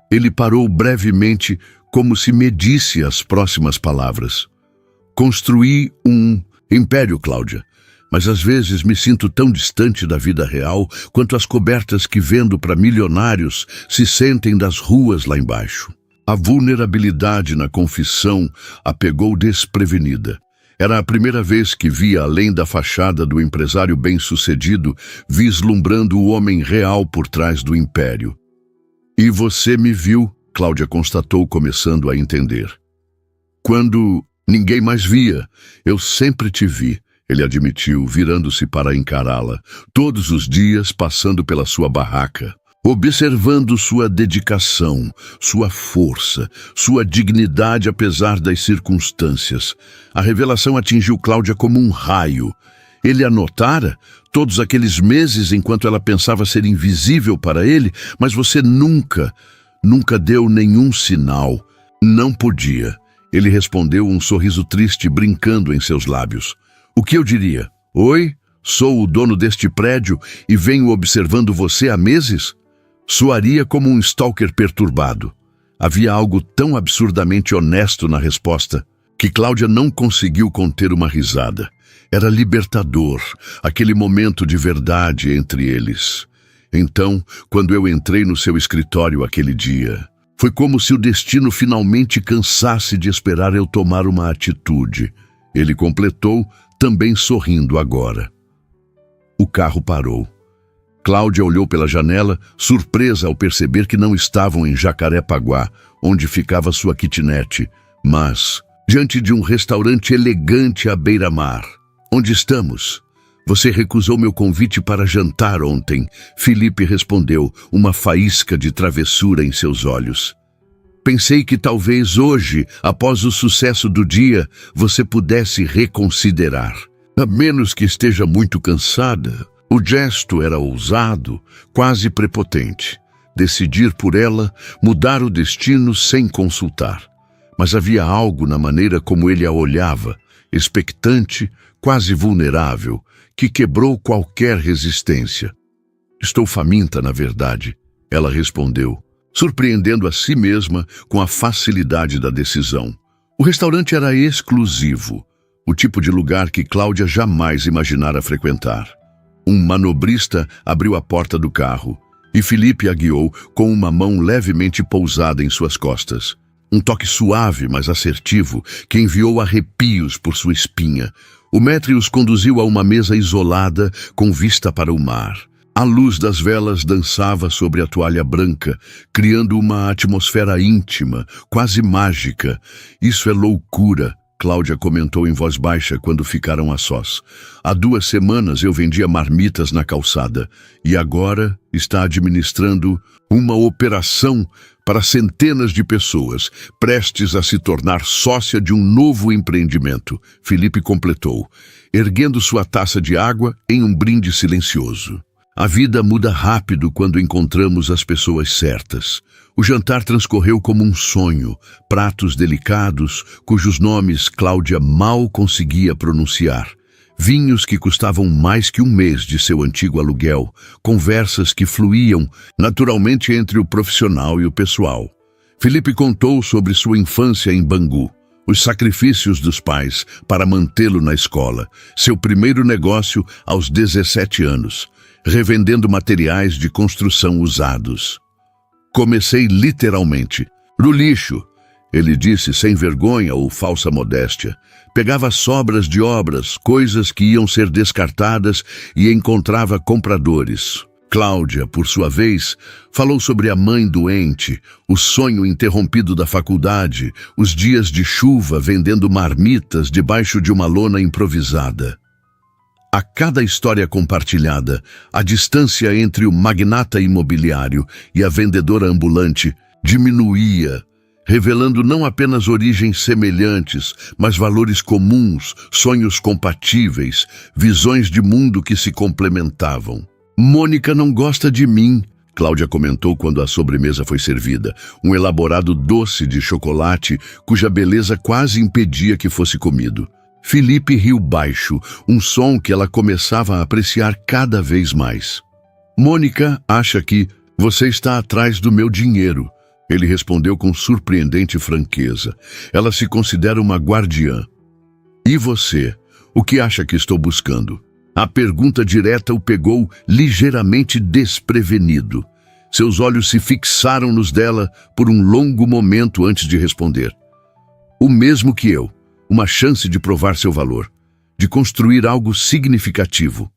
Ele parou brevemente, como se medisse as próximas palavras. Construí um império, Cláudia, mas às vezes me sinto tão distante da vida real quanto as cobertas que vendo para milionários se sentem das ruas lá embaixo. A vulnerabilidade na confissão a pegou desprevenida. Era a primeira vez que via além da fachada do empresário bem-sucedido, vislumbrando o homem real por trás do império. E você me viu, Cláudia constatou, começando a entender. Quando ninguém mais via, eu sempre te vi, ele admitiu, virando-se para encará-la, todos os dias passando pela sua barraca, observando sua dedicação, sua força, sua dignidade apesar das circunstâncias. A revelação atingiu Cláudia como um raio. Ele a notara todos aqueles meses enquanto ela pensava ser invisível para ele, mas você nunca deu nenhum sinal. Não podia. Ele respondeu, um sorriso triste brincando em seus lábios. O que eu diria? Oi, sou o dono deste prédio e venho observando você há meses? Soaria como um stalker perturbado. Havia algo tão absurdamente honesto na resposta que Cláudia não conseguiu conter uma risada. Era libertador, aquele momento de verdade entre eles. Então, quando eu entrei no seu escritório aquele dia, foi como se o destino finalmente cansasse de esperar eu tomar uma atitude. Ele completou, também sorrindo agora. O carro parou. Cláudia olhou pela janela, surpresa ao perceber que não estavam em Jacarepaguá, onde ficava sua kitnet, mas diante de um restaurante elegante à beira-mar. Onde estamos? Você recusou meu convite para jantar ontem, Felipe respondeu, uma faísca de travessura em seus olhos. Pensei que talvez hoje, após o sucesso do dia, você pudesse reconsiderar. A menos que esteja muito cansada. O gesto era ousado, quase prepotente. Decidir por ela, mudar o destino sem consultar. Mas havia algo na maneira como ele a olhava, expectante, quase vulnerável, que quebrou qualquer resistência. Estou faminta, na verdade, ela respondeu, surpreendendo a si mesma com a facilidade da decisão. O restaurante era exclusivo, o tipo de lugar que Cláudia jamais imaginara frequentar. Um manobrista abriu a porta do carro e Felipe a guiou com uma mão levemente pousada em suas costas. Um toque suave, mas assertivo, que enviou arrepios por sua espinha. O maître os conduziu a uma mesa isolada com vista para o mar. A luz das velas dançava sobre a toalha branca, criando uma atmosfera íntima, quase mágica. Isso é loucura, Cláudia comentou em voz baixa quando ficaram a sós. Há 2 semanas eu vendia marmitas na calçada e agora está administrando uma operação para centenas de pessoas, prestes a se tornar sócia de um novo empreendimento. Felipe completou, erguendo sua taça de água em um brinde silencioso. A vida muda rápido quando encontramos as pessoas certas. O jantar transcorreu como um sonho, pratos delicados, cujos nomes Cláudia mal conseguia pronunciar. Vinhos que custavam mais que 1 mês de seu antigo aluguel, conversas que fluíam naturalmente entre o profissional e o pessoal. Felipe contou sobre sua infância em Bangu, os sacrifícios dos pais para mantê-lo na escola, seu primeiro negócio aos 17 anos, revendendo materiais de construção usados. Comecei literalmente, no lixo. ele disse sem vergonha ou falsa modéstia. Pegava sobras de obras, coisas que iam ser descartadas, e encontrava compradores. Cláudia, por sua vez, falou sobre a mãe doente, o sonho interrompido da faculdade, os dias de chuva vendendo marmitas debaixo de uma lona improvisada. A cada história compartilhada, a distância entre o magnata imobiliário e a vendedora ambulante diminuía, revelando não apenas origens semelhantes, mas valores comuns, sonhos compatíveis, visões de mundo que se complementavam. Mônica não gosta de mim, Cláudia comentou quando a sobremesa foi servida, um elaborado doce de chocolate cuja beleza quase impedia que fosse comido. Felipe riu baixo, um som que ela começava a apreciar cada vez mais. Mônica acha que você está atrás do meu dinheiro, ele respondeu com surpreendente franqueza. Ela se considera uma guardiã. E você? O que acha que estou buscando? A pergunta direta o pegou ligeiramente desprevenido. Seus olhos se fixaram nos dela por um longo momento antes de responder. O mesmo que eu, uma chance de provar seu valor, de construir algo significativo.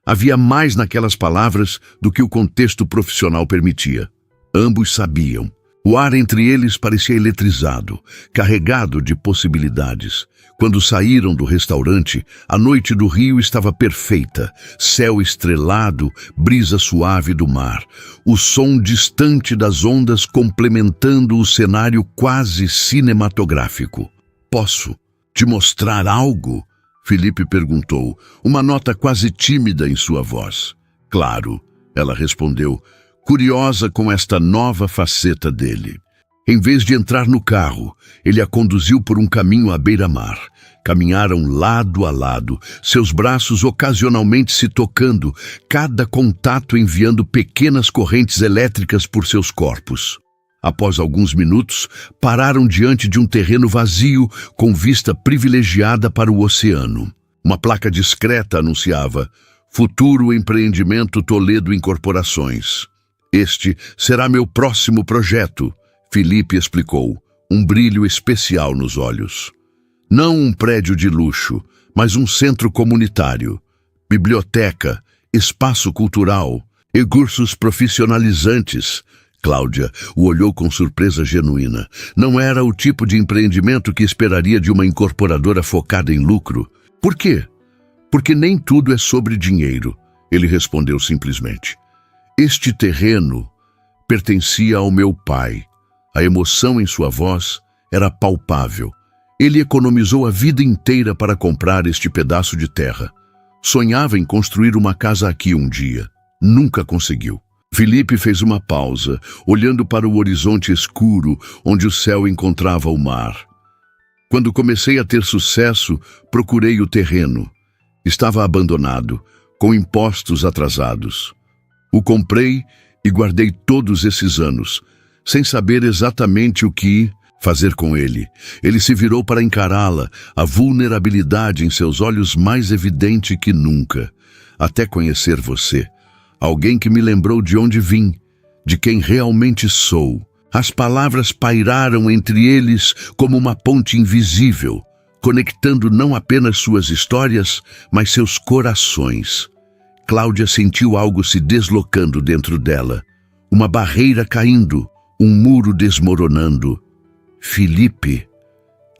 Havia mais naquelas palavras do que o contexto profissional permitia. Ambos sabiam. O ar entre eles parecia eletrizado, carregado de possibilidades. Quando saíram do restaurante, a noite do Rio estava perfeita, céu estrelado, brisa suave do mar, o som distante das ondas complementando o cenário quase cinematográfico. Posso te mostrar algo? Felipe perguntou, uma nota quase tímida em sua voz. Claro, ela respondeu, curiosa com esta nova faceta dele. Em vez de entrar no carro, ele a conduziu por um caminho à beira-mar. Caminharam lado a lado, seus braços ocasionalmente se tocando, cada contato enviando pequenas correntes elétricas por seus corpos. Após alguns minutos, pararam diante de um terreno vazio com vista privilegiada para o oceano. Uma placa discreta anunciava Futuro Empreendimento Toledo Incorporações. Este será meu próximo projeto, Felipe explicou, um brilho especial nos olhos. Não um prédio de luxo, mas um centro comunitário, biblioteca, espaço cultural e cursos profissionalizantes. Cláudia o olhou com surpresa genuína. Não era o tipo de empreendimento que esperaria de uma incorporadora focada em lucro. Por quê? Porque nem tudo é sobre dinheiro, ele respondeu simplesmente. Este terreno pertencia ao meu pai. A emoção em sua voz era palpável. Ele economizou a vida inteira para comprar este pedaço de terra. Sonhava em construir uma casa aqui um dia. Nunca conseguiu. Felipe fez uma pausa, olhando para o horizonte escuro, onde o céu encontrava o mar. Quando comecei a ter sucesso, procurei o terreno. Estava abandonado, com impostos atrasados. O comprei e guardei todos esses anos, sem saber exatamente o que fazer com ele. Ele se virou para encará-la, a vulnerabilidade em seus olhos mais evidente que nunca. Até conhecer você. Alguém que me lembrou de onde vim, de quem realmente sou. As palavras pairaram entre eles como uma ponte invisível, conectando não apenas suas histórias, mas seus corações. Cláudia sentiu algo se deslocando dentro dela, uma barreira caindo, um muro desmoronando. Felipe,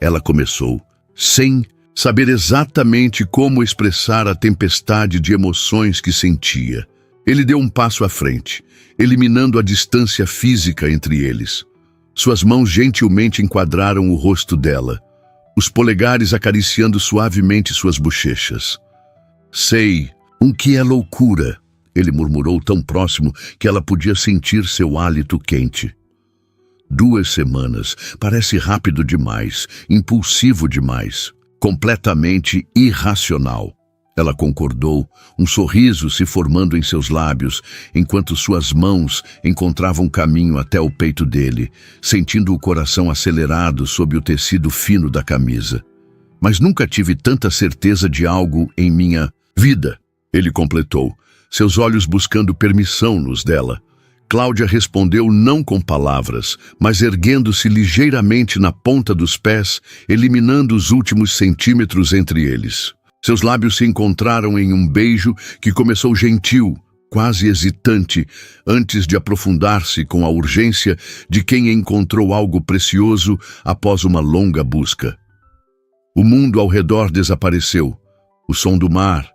ela começou, sem saber exatamente como expressar a tempestade de emoções que sentia. Ele deu um passo à frente, eliminando a distância física entre eles. Suas mãos gentilmente enquadraram o rosto dela, os polegares acariciando suavemente suas bochechas. Sei, que é loucura, ele murmurou tão próximo que ela podia sentir seu hálito quente. 2 semanas, parece rápido demais, impulsivo demais, completamente irracional. Ela concordou, um sorriso se formando em seus lábios, enquanto suas mãos encontravam caminho até o peito dele, sentindo o coração acelerado sob o tecido fino da camisa. Mas nunca tive tanta certeza de algo em minha vida, ele completou, seus olhos buscando permissão nos dela. Cláudia respondeu não com palavras, mas erguendo-se ligeiramente na ponta dos pés, eliminando os últimos centímetros entre eles. Seus lábios se encontraram em um beijo que começou gentil, quase hesitante, antes de aprofundar-se com a urgência de quem encontrou algo precioso após uma longa busca. O mundo ao redor desapareceu. O som do mar,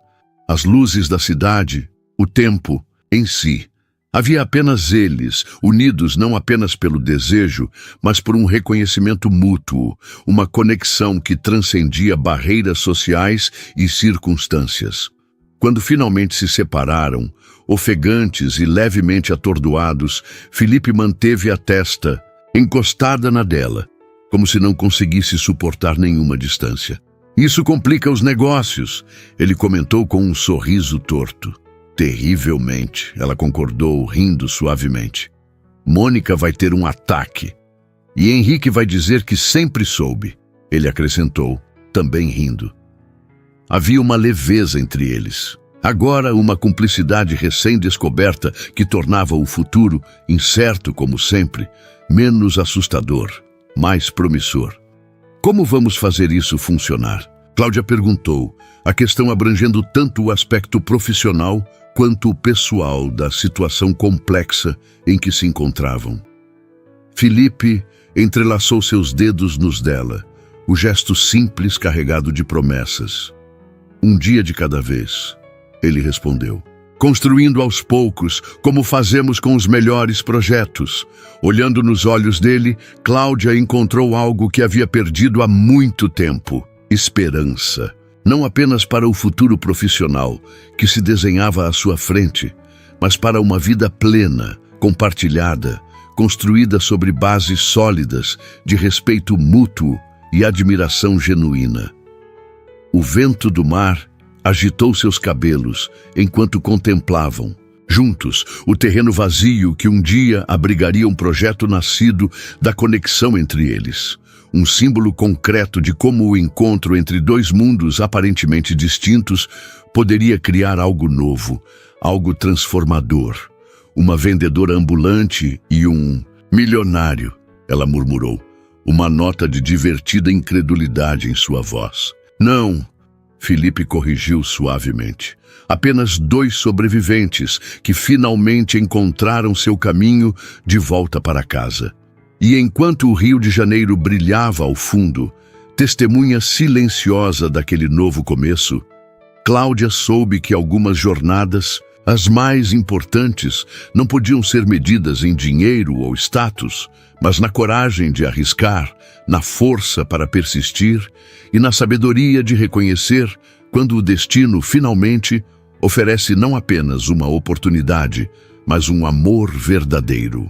as luzes da cidade, o tempo em si. Havia apenas eles, unidos não apenas pelo desejo, mas por um reconhecimento mútuo, uma conexão que transcendia barreiras sociais e circunstâncias. Quando finalmente se separaram, ofegantes e levemente atordoados, Felipe manteve a testa encostada na dela, como se não conseguisse suportar nenhuma distância. Isso complica os negócios, ele comentou com um sorriso torto. Terrivelmente, ela concordou, rindo suavemente. Mônica vai ter um ataque. E Henrique vai dizer que sempre soube, ele acrescentou, também rindo. Havia uma leveza entre eles. Agora uma cumplicidade recém-descoberta que tornava o futuro, incerto como sempre, menos assustador, mais promissor. Como vamos fazer isso funcionar? Cláudia perguntou, a questão abrangendo tanto o aspecto profissional quanto o pessoal da situação complexa em que se encontravam. Felipe entrelaçou seus dedos nos dela, o gesto simples carregado de promessas. Um dia de cada vez, ele respondeu. Construindo aos poucos, como fazemos com os melhores projetos. Olhando nos olhos dele, Cláudia encontrou algo que havia perdido há muito tempo. Esperança. Não apenas para o futuro profissional, que se desenhava à sua frente, mas para uma vida plena, compartilhada, construída sobre bases sólidas de respeito mútuo e admiração genuína. O vento do mar agitou seus cabelos enquanto contemplavam, juntos, o terreno vazio que um dia abrigaria um projeto nascido da conexão entre eles. Um símbolo concreto de como o encontro entre dois mundos aparentemente distintos poderia criar algo novo, algo transformador. Uma vendedora ambulante e um milionário, ela murmurou, uma nota de divertida incredulidade em sua voz. Não, Felipe corrigiu suavemente. Apenas 2 sobreviventes que finalmente encontraram seu caminho de volta para casa. E enquanto o Rio de Janeiro brilhava ao fundo, testemunha silenciosa daquele novo começo, Cláudia soube que algumas jornadas, as mais importantes, não podiam ser medidas em dinheiro ou status, mas na coragem de arriscar, na força para persistir e na sabedoria de reconhecer quando o destino finalmente oferece não apenas uma oportunidade, mas um amor verdadeiro.